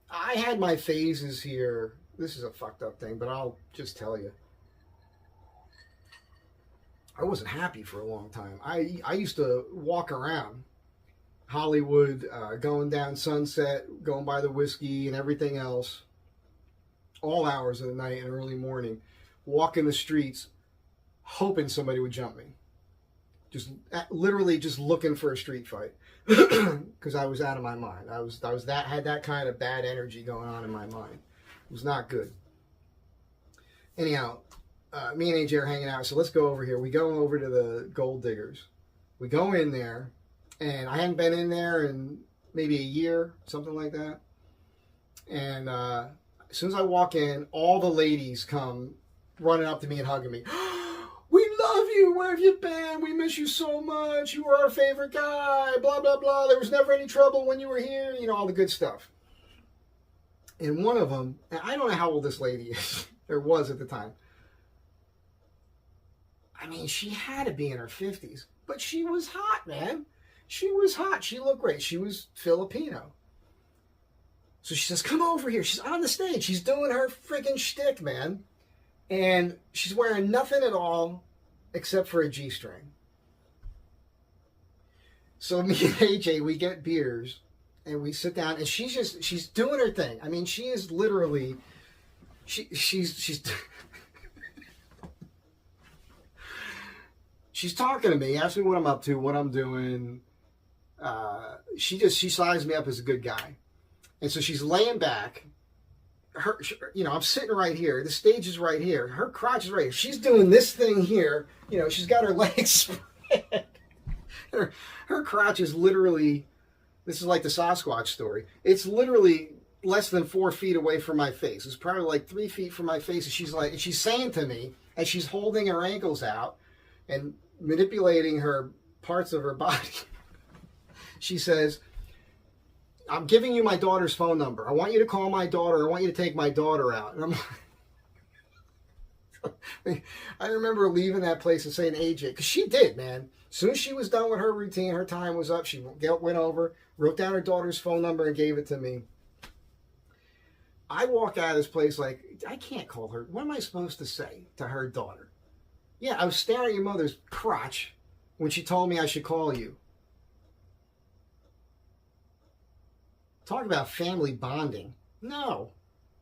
I had my phases here. This is a fucked up thing, but I'll just tell you. I wasn't happy for a long time. I used to walk around Hollywood, going down Sunset, going by the whiskey and everything else, all hours of the night and early morning, walking the streets, hoping somebody would jump me. Literally just looking for a street fight, because I was out of my mind. Had that kind of bad energy going on in my mind. It was not good. Anyhow. Me and AJ are hanging out, so let's go over here. We go over to the Gold Diggers. We go in there, and I hadn't been in there in maybe a year, something like that. And as soon as I walk in, all the ladies come running up to me and hugging me. We love you. Where have you been? We miss you so much. You were our favorite guy. Blah, blah, blah. There was never any trouble when you were here. You know, all the good stuff. And one of them, and I don't know how old this lady is, or was at the time. I mean, she had to be in her 50s, but she was hot, man. She was hot. She looked great. She was Filipino. So she says, come over here. She's on the stage. She's doing her freaking shtick, man. And she's wearing nothing at all except for a G-string. So me and AJ, we get beers and we sit down, and she's doing her thing. I mean, she is literally, she's she's talking to me, asking me what I'm up to, what I'm doing. She sized me up as a good guy. And so she's laying back. I'm sitting right here. The stage is right here. Her crotch is right here. She's doing this thing here. She's got her legs spread. Her crotch is literally, this is like the Sasquatch story. It's literally less than 4 feet away from my face. It's probably like 3 feet from my face. And she's saying to me, as she's holding her ankles out and manipulating her parts of her body, she says, I'm giving you my daughter's phone number. I want you to call my daughter. I want you to take my daughter out. And I'm like, I remember leaving that place and saying, AJ, because she did, man. As soon as she was done with her routine, her time was up, she went over, wrote down her daughter's phone number and gave it to me. I walk out of this place like, I can't call her. What am I supposed to say to her daughter? Yeah, I was staring at your mother's crotch when she told me I should call you. Talk about family bonding. No.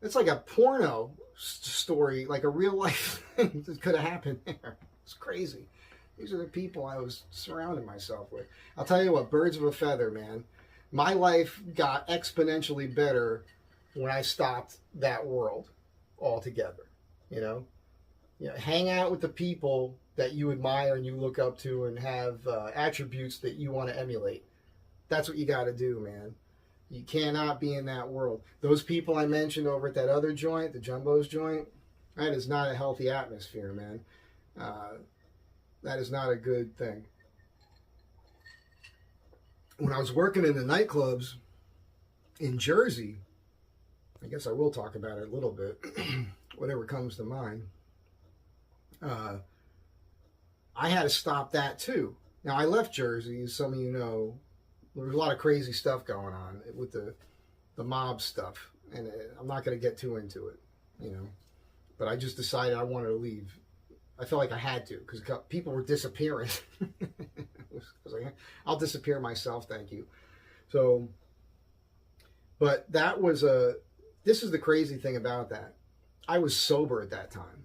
It's like a porno story, like a real life thing that could have happened there. It's crazy. These are the people I was surrounding myself with. I'll tell you what, birds of a feather, man. My life got exponentially better when I stopped that world altogether. Hang out with the people that you admire and you look up to and have attributes that you want to emulate. That's what you got to do, man. You cannot be in that world. Those people I mentioned over at that other joint, the Jumbo's joint, that is not a healthy atmosphere, man. That is not a good thing. When I was working in the nightclubs in Jersey, I guess I will talk about it a little bit, whatever comes to mind. I had to stop that too. Now, I left Jersey, as some of you know. There was a lot of crazy stuff going on with the mob stuff, and I'm not going to get too into it, But I just decided I wanted to leave. I felt like I had to because people were disappearing. I was like, I'll disappear myself, thank you. So, but this is the crazy thing about that. I was sober at that time.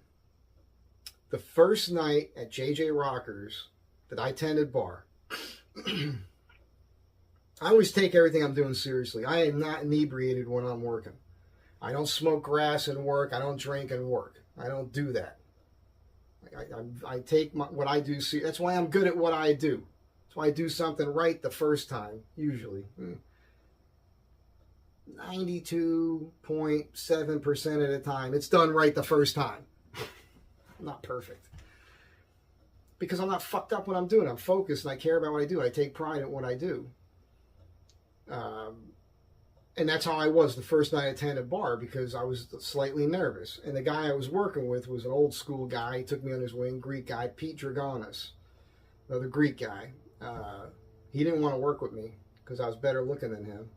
The first night at JJ Rockers that I tended bar, I always take everything I'm doing seriously. I am not inebriated when I'm working. I don't smoke grass and work. I don't drink and work. I don't do that. I take what I do seriously. That's why I'm good at what I do. That's why I do something right the first time, usually. 92.7% of the time, it's done right the first time. I'm not perfect. Because I'm not fucked up when I'm doing it. I'm focused and I care about what I do. I take pride in what I do. And that's how I was the first night I attended bar, because I was slightly nervous. And the guy I was working with was an old school guy. He took me on his wing, Greek guy, Pete Dragonis, another Greek guy. He didn't want to work with me because I was better looking than him.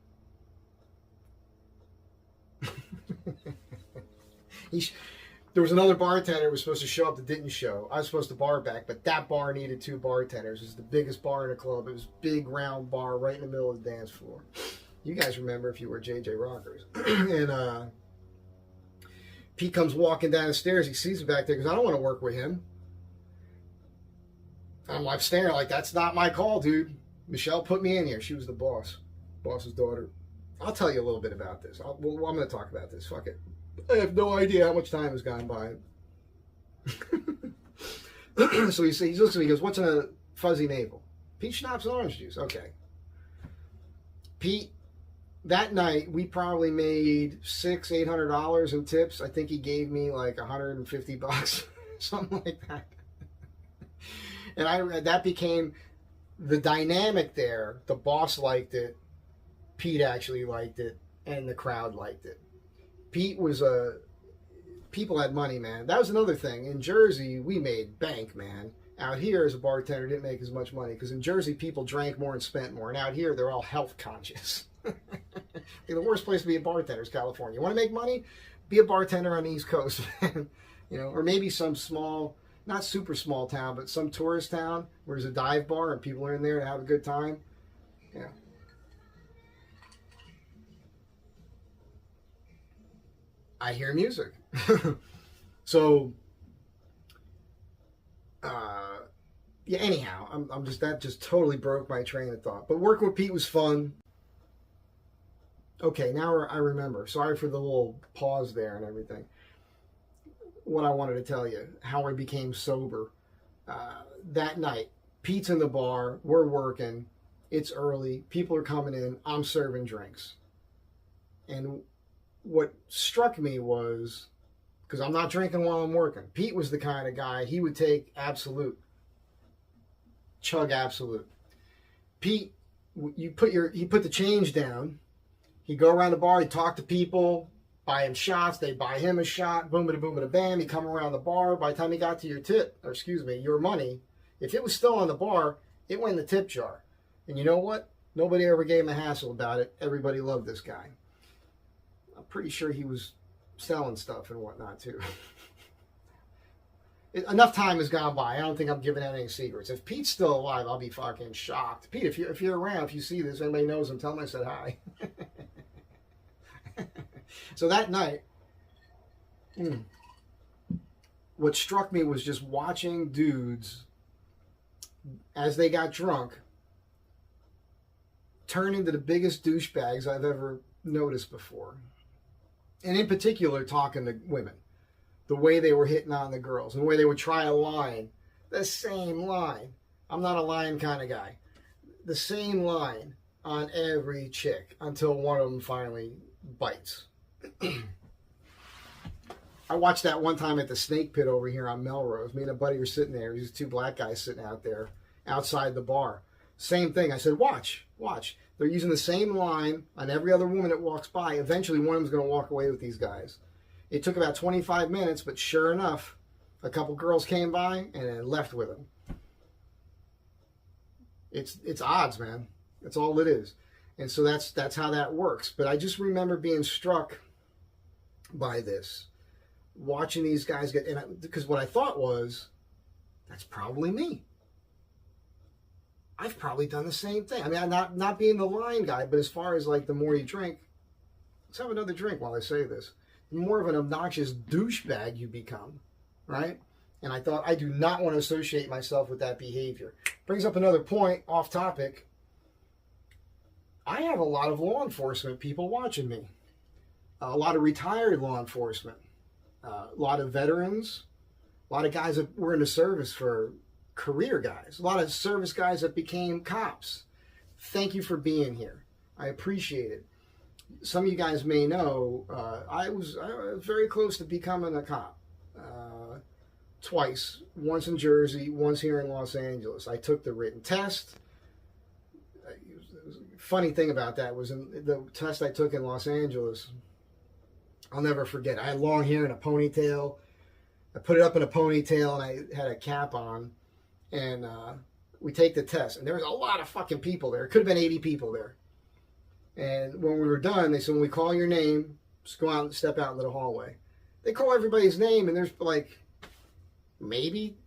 There was another bartender who was supposed to show up that didn't show. I was supposed to bar back, but that bar needed 2 bartenders. It was the biggest bar in the club. It was a big round bar right in the middle of the dance floor. You guys remember if you were JJ Rockers. And Pete comes walking down the stairs. He sees me back there because I don't want to work with him. I'm like staring like, that's not my call, dude. Michelle put me in here. She was the boss's daughter. I'll tell you a little bit about this. I'm going to talk about this. Fuck it. I have no idea how much time has gone by. So he looks at me, he goes, what's in a fuzzy navel? Peach schnapps and orange juice. Okay. Pete, that night, we probably made $600-800 in tips. I think he gave me like $150, something like that. And that became the dynamic there. The boss liked it. Pete actually liked it. And the crowd liked it. Pete was people had money, man. That was another thing. In Jersey, we made bank, man. Out here, as a bartender, didn't make as much money because in Jersey, people drank more and spent more. And out here, they're all health conscious. The worst place to be a bartender is California. You want to make money? Be a bartender on the East Coast, man. You know, or maybe some small, not super small town, but some tourist town where there's a dive bar and people are in there to have a good time. Yeah. I hear music. So, yeah, anyhow, I'm just, that just totally broke my train of thought. But working with Pete was fun. Okay, now I remember. Sorry for the little pause there and everything. What I wanted to tell you, how I became sober. That night, Pete's in the bar, we're working, it's early, people are coming in, I'm serving drinks. And what struck me was, because I'm not drinking while I'm working, Pete was the kind of guy, he would take Absolute. Chug Absolute. Pete, he put the change down, he'd go around the bar, he'd talk to people, buy him shots, they buy him a shot, boom, bada, boom, bada, bam, he'd come around the bar, by the time he got to your money, if it was still on the bar, it went in the tip jar. And you know what? Nobody ever gave him a hassle about it. Everybody loved this guy. I'm pretty sure he was selling stuff and whatnot too. Enough time has gone by. I don't think I'm giving out any secrets. If Pete's still alive, I'll be fucking shocked. Pete, if you're around, if you see this, anybody knows him, tell him I said hi. So that night, what struck me was just watching dudes, as they got drunk, turn into the biggest douchebags I've ever noticed before. And in particular, talking to women. The way they were hitting on the girls, and the way they would try a line. The same line. I'm not a line kind of guy. The same line on every chick until one of them finally bites. I watched that one time at the Snake Pit over here on Melrose. Me and a buddy were sitting there. These two black guys sitting out there outside the bar. Same thing. I said, watch. They're using the same line on every other woman that walks by. Eventually, one of them's going to walk away with these guys. It took about 25 minutes, but sure enough, a couple girls came by and then left with them. It's odds, man. That's all it is. And so that's how that works. But I just remember being struck by this. Watching these guys get, because what I thought was, that's probably me. I've probably done the same thing. I mean, I'm not being the line guy, but as far as like the more you drink, let's have another drink while I say this. The more of an obnoxious douchebag you become, right? And I thought, I do not want to associate myself with that behavior. Brings up another point, off topic. I have a lot of law enforcement people watching me. A lot of retired law enforcement. A lot of veterans, a lot of guys that were in the service for career guys, a lot of service guys that became cops. Thank you for being here. I appreciate it. Some of you guys may know, I was very close to becoming a cop. Twice, once in Jersey, once here in Los Angeles. I took the written test. Funny thing about that was in the test I took in Los Angeles, I'll never forget. I had long hair and a ponytail. I put it up in a ponytail and I had a cap on. And we take the test. And there was a lot of fucking people there. It could have been 80 people there. And when we were done, they said, when we call your name, just go out and step out into the hallway. They call everybody's name and there's like maybe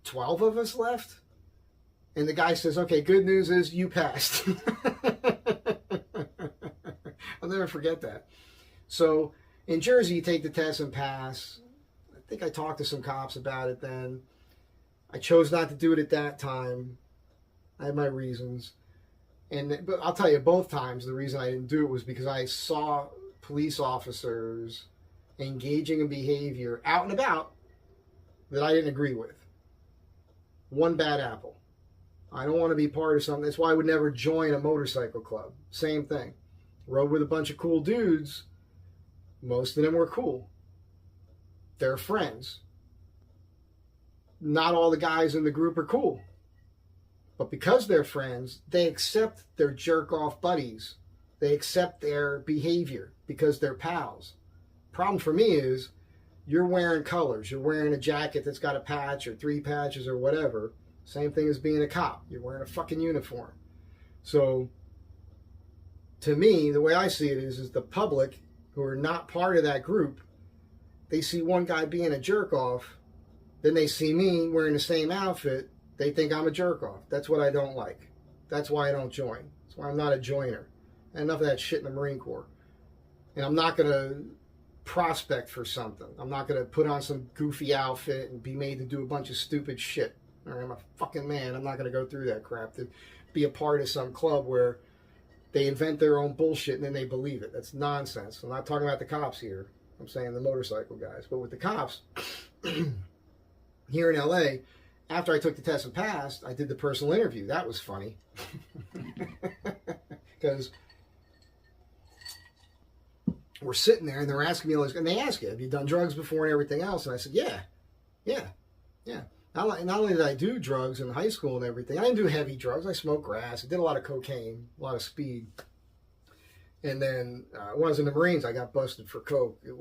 12 of us left. And the guy says, okay, good news is you passed. I'll never forget that. So in Jersey, you take the test and pass. I think I talked to some cops about it then. I chose not to do it at that time. I had my reasons. But I'll tell you, both times, the reason I didn't do it was because I saw police officers engaging in behavior out and about that I didn't agree with. One bad apple. I don't want to be part of something. That's why I would never join a motorcycle club. Same thing. Rode with a bunch of cool dudes. Most of them were cool. They're friends. Not all the guys in the group are cool. But because they're friends, they accept their jerk-off buddies. They accept their behavior because they're pals. Problem for me is, you're wearing colors. You're wearing a jacket that's got a patch or 3 patches or whatever. Same thing as being a cop. You're wearing a fucking uniform. So to me, the way I see it is the public who are not part of that group, they see one guy being a jerk off, then they see me wearing the same outfit, they think I'm a jerk off. That's what I don't like. That's why I don't join. That's why I'm not a joiner. And enough of that shit in the Marine Corps. And I'm not going to prospect for something. I'm not going to put on some goofy outfit and be made to do a bunch of stupid shit. All right, I'm a fucking man. I'm not going to go through that crap to be a part of some club where they invent their own bullshit and then they believe it. That's nonsense. I'm not talking about the cops here. I'm saying the motorcycle guys. But with the cops, here in LA, after I took the test and passed, I did the personal interview. That was funny. Because we're sitting there and they're asking me all this, and they ask you, have you done drugs before and everything else? And I said, yeah. Not only did I do drugs in high school and everything, I didn't do heavy drugs. I smoked grass. I did a lot of cocaine, a lot of speed. And then when I was in the Marines, I got busted for coke. I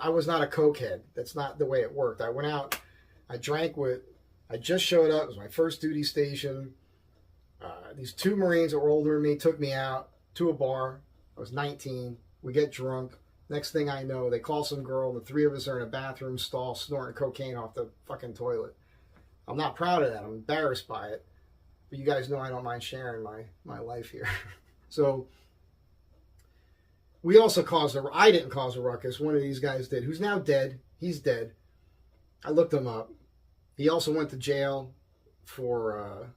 was not a cokehead. That's not the way it worked. I went out, I drank I just showed up. It was my first duty station. These two Marines that were older than me took me out to a bar. I was 19. We get drunk. Next thing I know, they call some girl. The three of us are in a bathroom stall snorting cocaine off the fucking toilet. I'm not proud of that. I'm embarrassed by it. But you guys know I don't mind sharing my life here. So we also I didn't cause a ruckus. One of these guys did, who's now dead. He's dead. I looked him up. He also went to jail for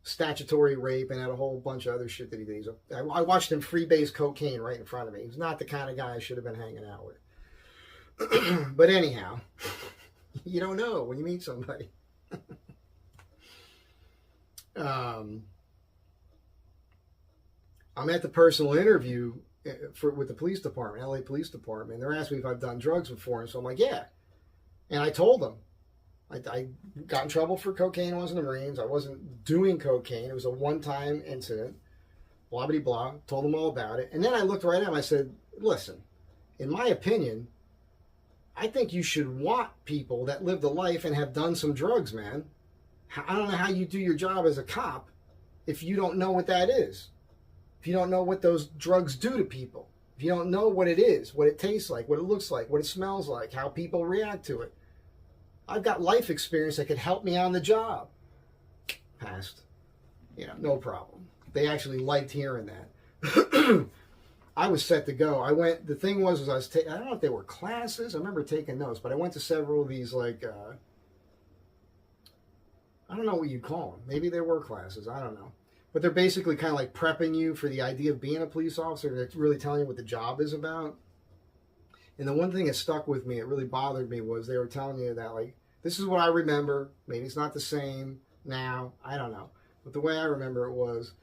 statutory rape and had a whole bunch of other shit that he did. I watched him freebase cocaine right in front of me. He's not the kind of guy I should have been hanging out with. But anyhow, you don't know when you meet somebody. I'm at the personal interview with the police department, LA Police Department, and they're asking me if I've done drugs before, and so I'm like, yeah. And I told them. I got in trouble for cocaine. I was in the Marines. I wasn't doing cocaine. It was a one-time incident. Blah, blah, blah. Told them all about it. And then I looked right at him. I said, listen, in my opinion, I think you should want people that live the life and have done some drugs, man. I don't know how you do your job as a cop if you don't know what that is. If you don't know what those drugs do to people. If you don't know what it is, what it tastes like, what it looks like, what it smells like, how people react to it. I've got life experience that could help me on the job. Passed. No problem. They actually liked hearing that. I was set to go. The thing was I was I don't know if they were classes. I remember taking notes, but I went to several of these, I don't know what you'd call them. Maybe they were classes. I don't know. But they're basically kind of like prepping you for the idea of being a police officer. They're really telling you what the job is about. And the one thing that stuck with me, it really bothered me, was they were telling you that, this is what I remember. Maybe it's not the same now. I don't know. But the way I remember it was,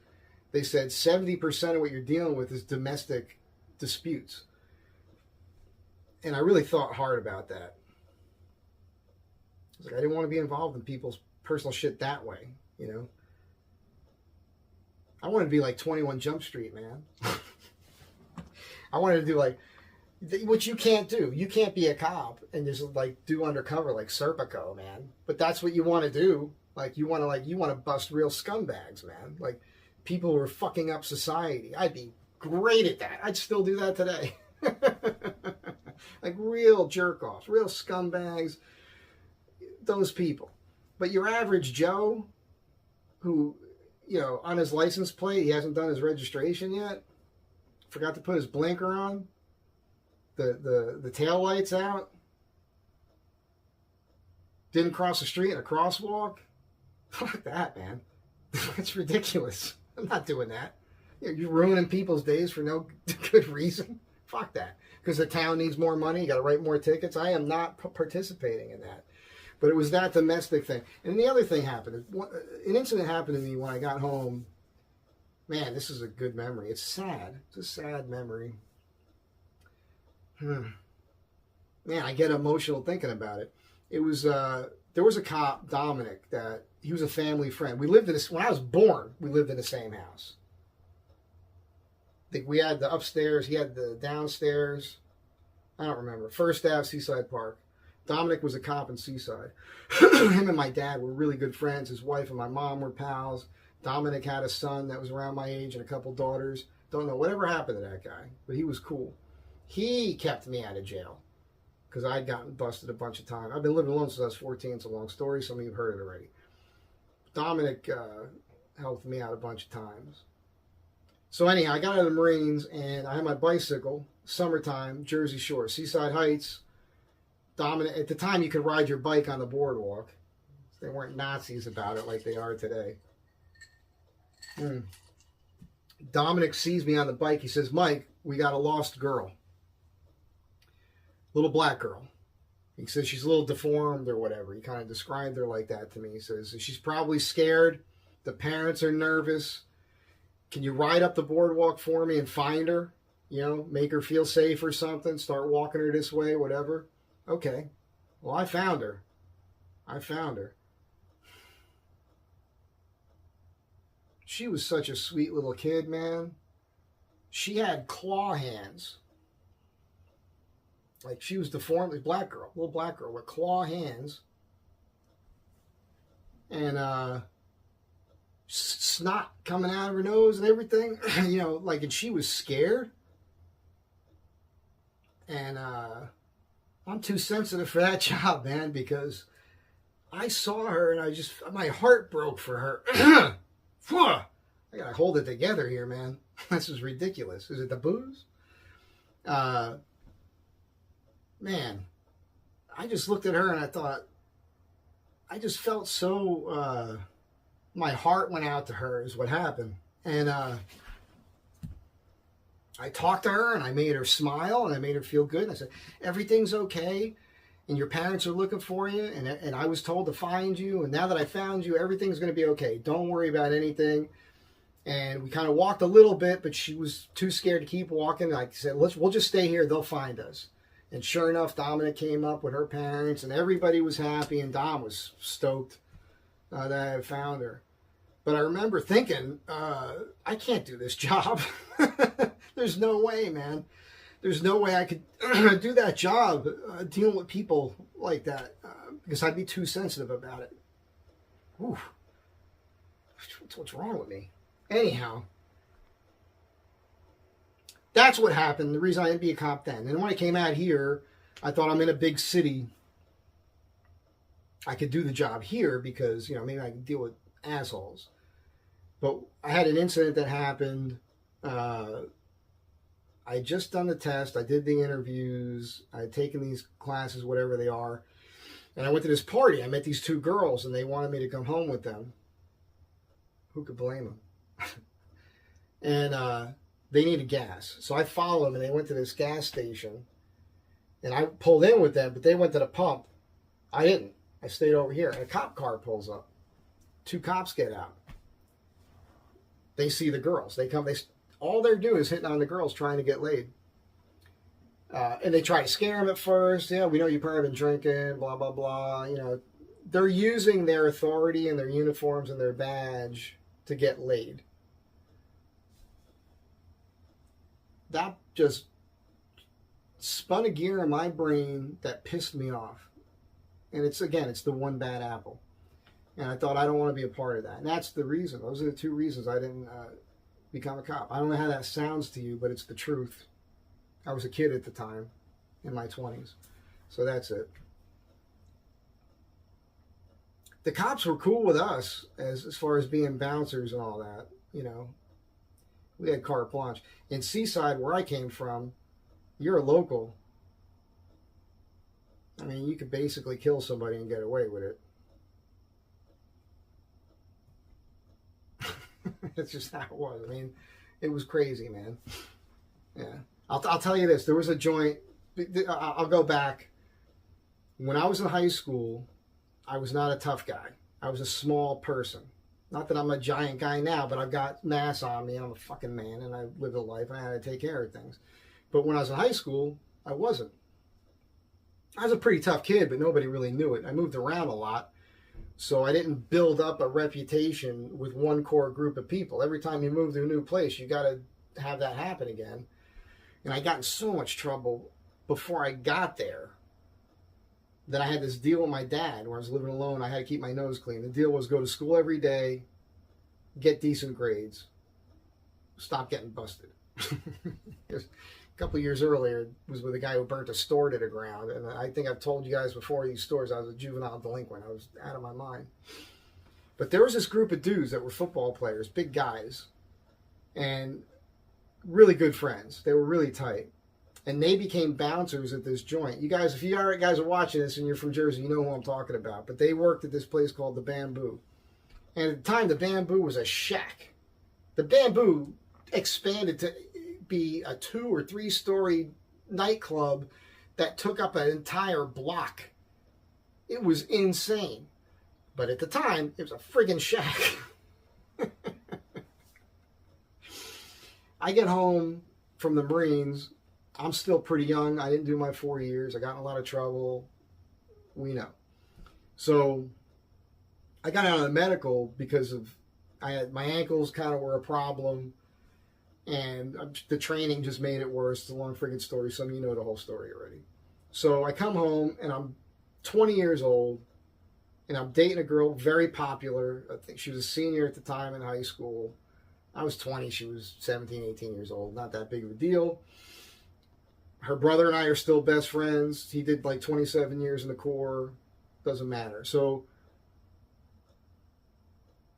they said 70% of what you're dealing with is domestic disputes. And I really thought hard about that. I didn't want to be involved in people's personal shit that way, I wanted to be like 21 Jump Street, man. I wanted to do what you can't do. You can't be a cop and just do undercover like Serpico, man. But that's what you want to do. You want to bust real scumbags, man. People who are fucking up society. I'd be great at that. I'd still do that today. Real jerk-offs, real scumbags. Those people. But your average Joe who, on his license plate, he hasn't done his registration yet, forgot to put his blinker on, the tail lights out, didn't cross the street in a crosswalk. Fuck that, man. That's ridiculous. I'm not doing that. You're ruining people's days for no good reason. Fuck that. Because the town needs more money, you got to write more tickets. I am not participating in that. But it was that domestic thing. And the other thing happened. An incident happened to me when I got home. Man, this is a good memory. It's sad. It's a sad memory. Man, I get emotional thinking about it. It was, there was a cop, Dominic, that he was a family friend. We lived in this, when I was born, we lived in the same house. I think we had the upstairs, he had the downstairs. I don't remember. First Ave, Seaside Park. Dominic was a cop in Seaside. Him and my dad were really good friends. His wife and my mom were pals. Dominic had a son that was around my age and a couple daughters. Don't know whatever happened to that guy, but he was cool. He kept me out of jail because I'd gotten busted a bunch of times. I've been living alone since I was 14. It's a long story. Some of you have heard it already. Dominic helped me out a bunch of times. So anyhow, I got out of the Marines, and I had my bicycle, summertime, Jersey Shore, Seaside Heights. Dominic, at the time, you could ride your bike on the boardwalk. They weren't Nazis about it like they are today. Dominic sees me on the bike. He says, Mike, we got a lost girl. Little black girl. He says she's a little deformed or whatever. He kind of described her like that to me. He says, she's probably scared. The parents are nervous. Can you ride up the boardwalk for me and find her? You know, make her feel safe or something. Start walking her this way, whatever. Okay. Well, I found her. She was such a sweet little kid, man. She had claw hands. Like, she was deformed, a little black girl with claw hands. And snot coming out of her nose and everything. You know, like, and she was scared. And I'm too sensitive for that job, man, because I saw her and my heart broke for her. I gotta hold it together here, man. This is ridiculous. Is it the booze? Man, I just looked at her and I thought, I just felt so, my heart went out to her is what happened. And I talked to her and I made her smile and I made her feel good. And I said, everything's okay. And your parents are looking for you. And I was told to find you. And now that I found you, everything's going to be okay. Don't worry about anything. And we kind of walked a little bit, but she was too scared to keep walking. I said, we'll just stay here. They'll find us. And sure enough, Dominic came up with her parents and everybody was happy. And Dom was stoked that I had found her. But I remember thinking, I can't do this job. There's no way, man. There's no way I could do that job dealing with people like that because I'd be too sensitive about it. Whew. What's wrong with me? Anyhow, that's what happened. The reason I didn't be a cop then. And when I came out here, I thought I'm in a big city. I could do the job here because, you know, maybe I could deal with assholes. But I had an incident that happened. I had just done the test. I did the interviews. I had taken these classes, whatever they are. And I went to this party. I met these two girls, and they wanted me to come home with them. Who could blame them? And they needed gas. So I followed them, and they went to this gas station. And I pulled in with them, but they went to the pump. I didn't. I stayed over here. And a cop car pulls up. Two cops get out. They see the girls. They come. All they're doing is hitting on the girls trying to get laid. And they try to scare them at first. Yeah, we know you've probably been drinking, blah, blah, blah. You know, they're using their authority and their uniforms and their badge to get laid. That just spun a gear in my brain that pissed me off. And it's the one bad apple. And I thought, I don't want to be a part of that. And that's the reason. Those are the two reasons I didn't become a cop. I don't know how that sounds to you, but it's the truth. I was a kid at the time, in my 20s. So that's it. The cops were cool with us as far as being bouncers and all that, you know. We had carte blanche. In Seaside, where I came from, you're a local. I mean, you could basically kill somebody and get away with it. That's just how it was. I mean, it was crazy, man. Yeah. I'll tell you this. There was a joint. I'll go back. When I was in high school, I was not a tough guy. I was a small person. Not that I'm a giant guy now, but I've got mass on me. I'm a fucking man, and I lived a life, and I had to take care of things. But when I was in high school, I wasn't. I was a pretty tough kid, but nobody really knew it. I moved around a lot. So I didn't build up a reputation with one core group of people. Every time you move to a new place, you got to have that happen again. And I got in so much trouble before I got there that I had this deal with my dad where I was living alone. I had to keep my nose clean. The deal was go to school every day, get decent grades. stop getting busted. A couple of years earlier, it was with a guy who burnt a store to the ground. And I think I've told you guys before these stories. I was a juvenile delinquent. I was out of my mind. But there was this group of dudes that were football players, big guys, and really good friends. They were really tight. And they became bouncers at this joint. You guys, if you guys are watching this and you're from Jersey, you know who I'm talking about. But they worked at this place called the Bamboo. And at the time, the Bamboo was a shack. The Bamboo expanded to be a 2 or 3 story nightclub that took up an entire block. It was insane. But at the time, it was a friggin' shack. I get home from the Marines. I'm still pretty young. I didn't do my 4 years. I got in a lot of trouble. We know. So I got out of the medical because of my ankles kind of were a problem, and the training just made it worse. It's a long friggin' story. Some of you know the whole story already. So I come home, and I'm 20 years old, and I'm dating a girl, very popular. I think she was a senior at the time in high school. I was 20. She was 17, 18 years old. Not that big of a deal. Her brother and I are still best friends. He did like 27 years in the Corps. Doesn't matter. So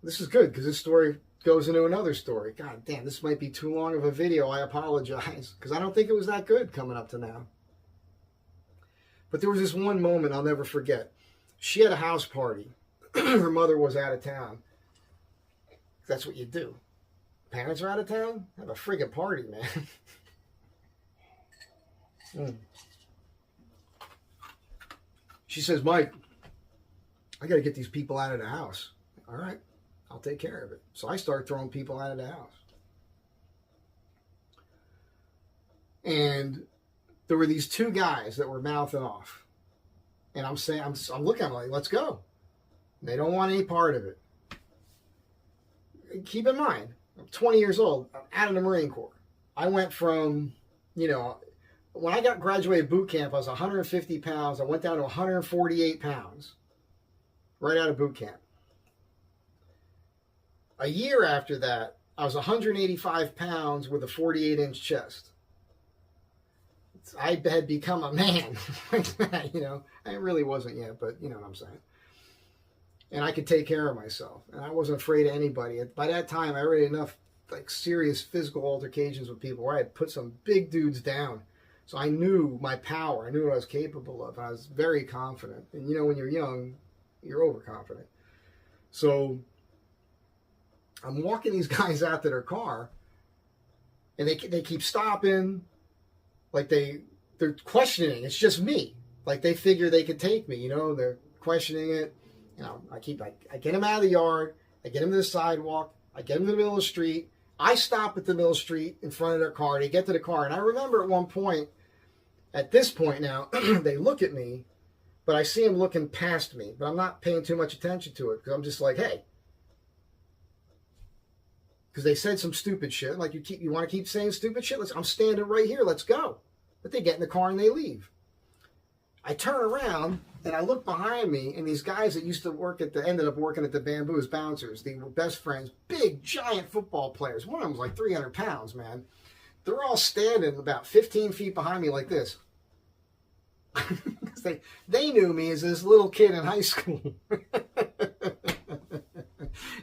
this is good because this story goes into another story. God damn, this might be too long of a video. I apologize because I don't think it was that good coming up to now. But there was this one moment I'll never forget. She had a house party. Her mother was out of town. That's what you do. Parents are out of town? Have a friggin' party, man. She says, Mike, I got to get these people out of the house. All right, I'll take care of it. So I start throwing people out of the house. And there were these 2 guys that were mouthing off. And I'm saying, I'm looking at them like, let's go. They don't want any part of it. Keep in mind, I'm 20 years old. I'm out of the Marine Corps. I went from, when I got graduated boot camp, I was 150 pounds. I went down to 148 pounds right out of boot camp. A year after that, I was 185 pounds with a 48-inch chest. I had become a man. I really wasn't yet, but you know what I'm saying. And I could take care of myself. And I wasn't afraid of anybody. By that time, I already had enough serious physical altercations with people where I had put some big dudes down. So I knew my power. I knew what I was capable of. I was very confident. And when you're young, you're overconfident. So I'm walking these guys out to their car, and they keep stopping. Like they're questioning. It's just me. Like they figure they could take me. They're questioning it. I get them out of the yard. I get them to the sidewalk. I get them to the middle of the street. I stop at the middle of the street in front of their car. They get to the car. And I remember at this point now, they look at me, but I see them looking past me. But I'm not paying too much attention to it because I'm just like, hey. Because they said some stupid shit. Like, you want to keep saying stupid shit? I'm standing right here. Let's go. But they get in the car and they leave. I turn around and I look behind me, and these guys that used to ended up working at the Bamboo as bouncers. They were best friends, big, giant football players. One of them was like 300 pounds, man. They're all standing about 15 feet behind me like this. they knew me as this little kid in high school.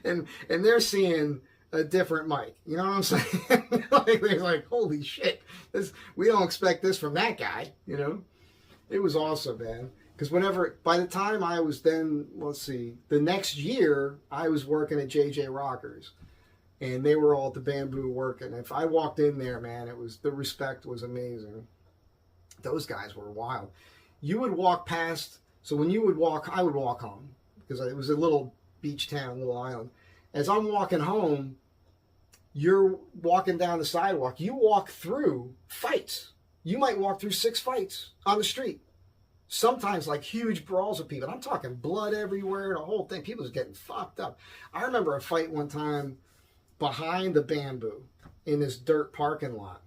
and they're seeing a different Mike. You know what I'm saying? They're like, holy shit. We don't expect this from that guy, It was awesome, man. Because by the time I was then, the next year, I was working at JJ Rockers. And they were all at the Bamboo working. If I walked in there, man, the respect was amazing. Those guys were wild. You would walk past, so when you would walk, I would walk home. Because it was a little beach town, little island. As I'm walking home, you're walking down the sidewalk. You walk through fights. You might walk through 6 fights on the street. Sometimes like huge brawls with people. I'm talking blood everywhere, the whole thing. People just getting fucked up. I remember a fight one time behind the Bamboo in this dirt parking lot.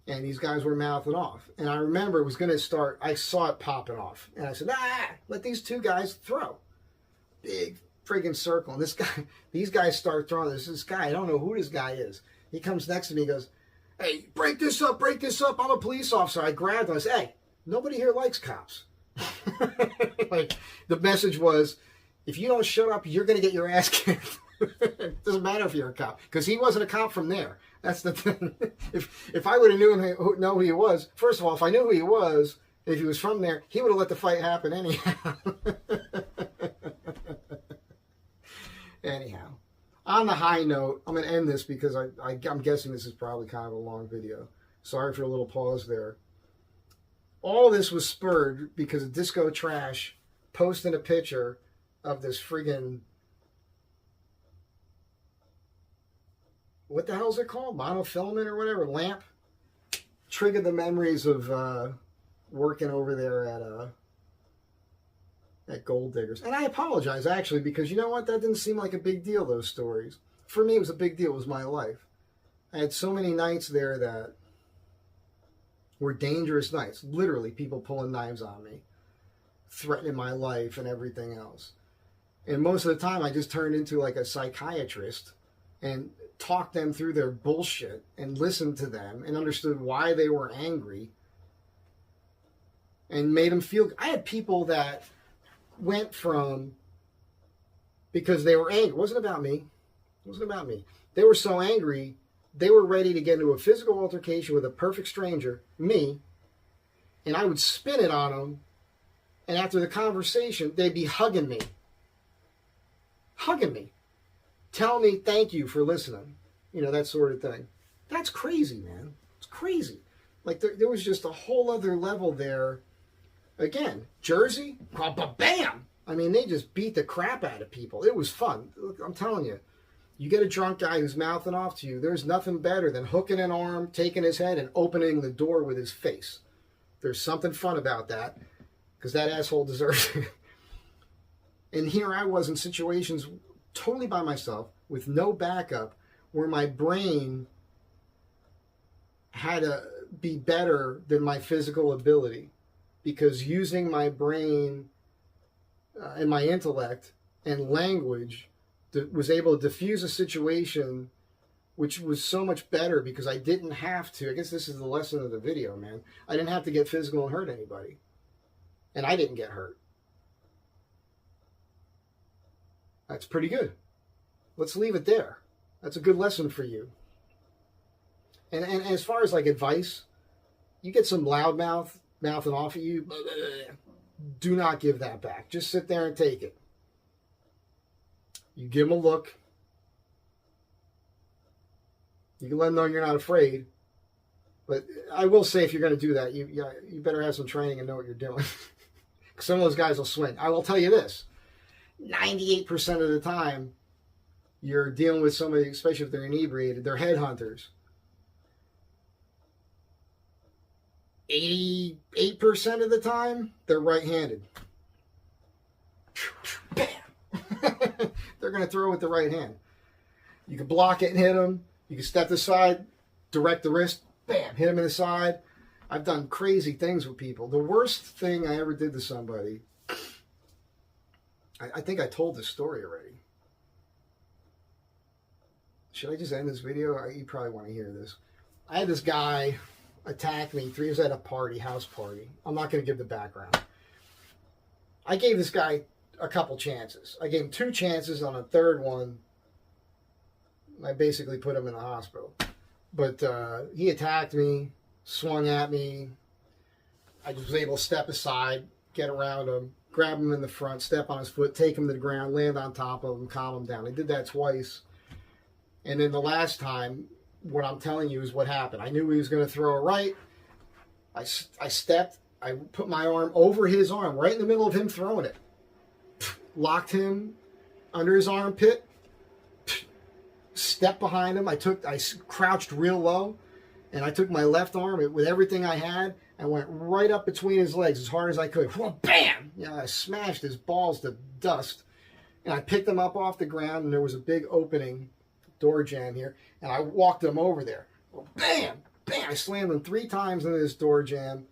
And these guys were mouthing off. And I remember it was going to start. I saw it popping off. And I said, let these 2 guys throw. Big friggin' circle. And these guys start throwing. This guy, I don't know who this guy is. He comes next to me and goes, hey, break this up, I'm a police officer. I grabbed him, I said, hey, nobody here likes cops. Like, the message was, if you don't shut up, you're going to get your ass kicked. It doesn't matter if you're a cop, because he wasn't a cop from there. That's the thing. If I would have know who he was, first of all, if I knew who he was, if he was from there, he would have let the fight happen anyhow. Anyhow, on the high note, I'm going to end this because I'm guessing this is probably kind of a long video. Sorry for a little pause there. All this was spurred because of Disco Trash posting a picture of this friggin', what the hell is it called? Monofilament or whatever, lamp. Triggered the memories of working over there at Gold Diggers. And I apologize, actually, because you know what? That didn't seem like a big deal, those stories. For me, it was a big deal. It was my life. I had so many nights there that were dangerous nights. Literally, people pulling knives on me, threatening my life and everything else. And most of the time, I just turned into like a psychiatrist and talked them through their bullshit and listened to them and understood why they were angry and made them feel. I had people that went from, because they were angry. It wasn't about me. It wasn't about me. They were so angry, they were ready to get into a physical altercation with a perfect stranger, me, and I would spin it on them, and after the conversation, they'd be hugging me. Hugging me. Telling me thank you for listening. You know, that sort of thing. That's crazy, man. It's crazy. Like, there was just a whole other level there. Again, Jersey, bam! I mean, they just beat the crap out of people. It was fun. I'm telling you. You get a drunk guy who's mouthing off to you, there's nothing better than hooking an arm, taking his head, and opening the door with his face. There's something fun about that, because that asshole deserves it. And here I was in situations totally by myself, with no backup, where my brain had to be better than my physical ability. Because using my brain and my intellect and language was able to diffuse a situation, which was so much better because I didn't have to. I guess this is the lesson of the video, man. I didn't have to get physical and hurt anybody. And I didn't get hurt. That's pretty good. Let's leave it there. That's a good lesson for you. And as far as like advice, you get some loudmouth mouthing off at you, do not give that back. Just sit there and take it. You give them a look. You can let them know you're not afraid. But I will say, if you're going to do that, you better have some training and know what you're doing. Because some of those guys will swing. I will tell you this. 98% of the time, you're dealing with somebody, especially if they're inebriated, they're headhunters. 88% of the time, they're right-handed. Bam! They're going to throw with the right hand. You can block it and hit them. You can step aside, direct the wrist, bam, hit them in the side. I've done crazy things with people. The worst thing I ever did to somebody, I think I told this story already. Should I just end this video? You probably want to hear this. I had this guy attack me. He was at a party, house party. I'm not going to give the background. I gave this guy a couple chances. I gave him 2 chances. On a third one, I basically put him in the hospital. But he attacked me, swung at me. I was able to step aside, get around him, grab him in the front, step on his foot, take him to the ground, land on top of him, calm him down. I did that twice. And then the last time, what I'm telling you is what happened. I knew he was going to throw a right. I stepped. I put my arm over his arm, right in the middle of him throwing it. Locked him under his armpit. Stepped behind him. I crouched real low. And I took my left arm with everything I had and went right up between his legs as hard as I could. Well, bam! Yeah, I smashed his balls to dust. And I picked him up off the ground, and there was a big opening, door jamb here, and I walked him over there. Well, bam! Bam! I slammed him 3 times into this door jamb.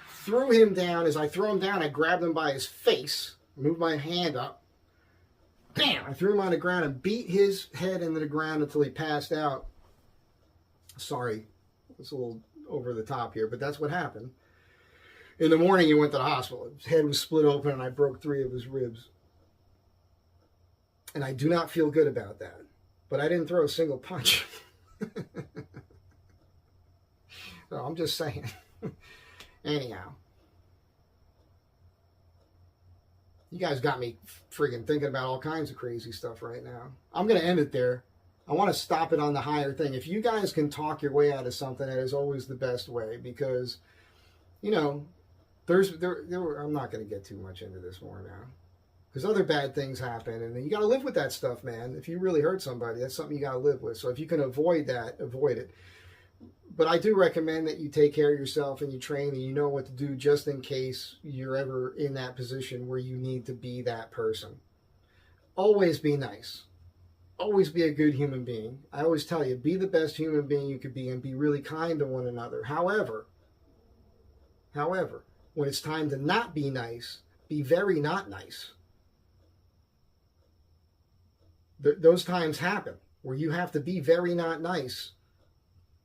Threw him down. As I threw him down, I grabbed him by his face, moved my hand up. Bam! I threw him on the ground and beat his head into the ground until he passed out. Sorry, it's a little over the top here, but that's what happened. In the morning, he went to the hospital. His head was split open, and I broke 3 of his ribs. And I do not feel good about that. But I didn't throw a single punch. No, I'm just saying. Anyhow. You guys got me friggin' thinking about all kinds of crazy stuff right now. I'm going to end it there. I want to stop it on the higher thing. If you guys can talk your way out of something, that is always the best way. Because, you know, I'm not going to get too much into this more now. Because other bad things happen, and then you got to live with that stuff, man. If you really hurt somebody, that's something you got to live with. So if you can avoid that, avoid it. But I do recommend that you take care of yourself and you train and you know what to do just in case you're ever in that position where you need to be that person. Always be nice. Always be a good human being. I always tell you, be the best human being you could be and be really kind to one another. However, when it's time to not be nice, be very not nice. Those times happen where you have to be very not nice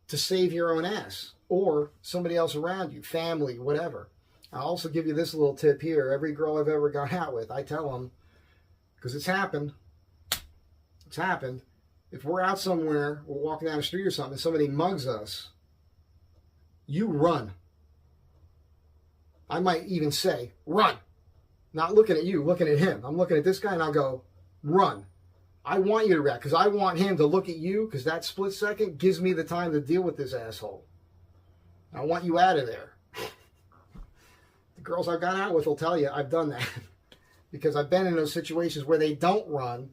to save your own ass or somebody else around you, family, whatever. I'll also give you this little tip here. Every girl I've ever gone out with, I tell them, because it's happened. It's happened. If we're out somewhere, we're walking down the street or something, and somebody mugs us, you run. I might even say, run. Not looking at you, looking at him. I'm looking at this guy and I'll go, run. I want you to react because I want him to look at you because that split second gives me the time to deal with this asshole. I want you out of there. The girls I've gone out with will tell you I've done that because I've been in those situations where they don't run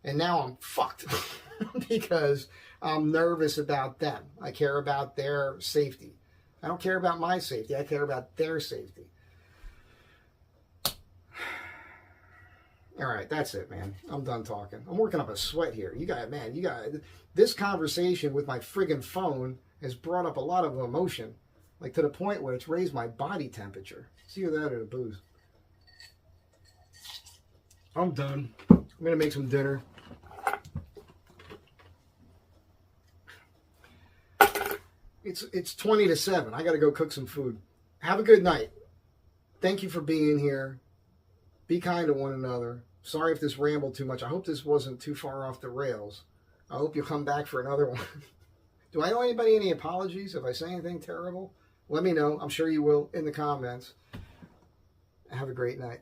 and now I'm fucked because I'm nervous about them. I care about their safety. I don't care about my safety. I care about their safety. All right, that's it, man. I'm done talking. I'm working up a sweat here. You got this conversation with my friggin' phone has brought up a lot of emotion, like to the point where it's raised my body temperature. See that or the booze. I'm done. I'm gonna make some dinner. It's 20 to 7. I gotta go cook some food. Have a good night. Thank you for being here. Be kind to one another. Sorry if this rambled too much. I hope this wasn't too far off the rails. I hope you'll come back for another one. Do I owe anybody any apologies if I say anything terrible? Let me know. I'm sure you will in the comments. Have a great night.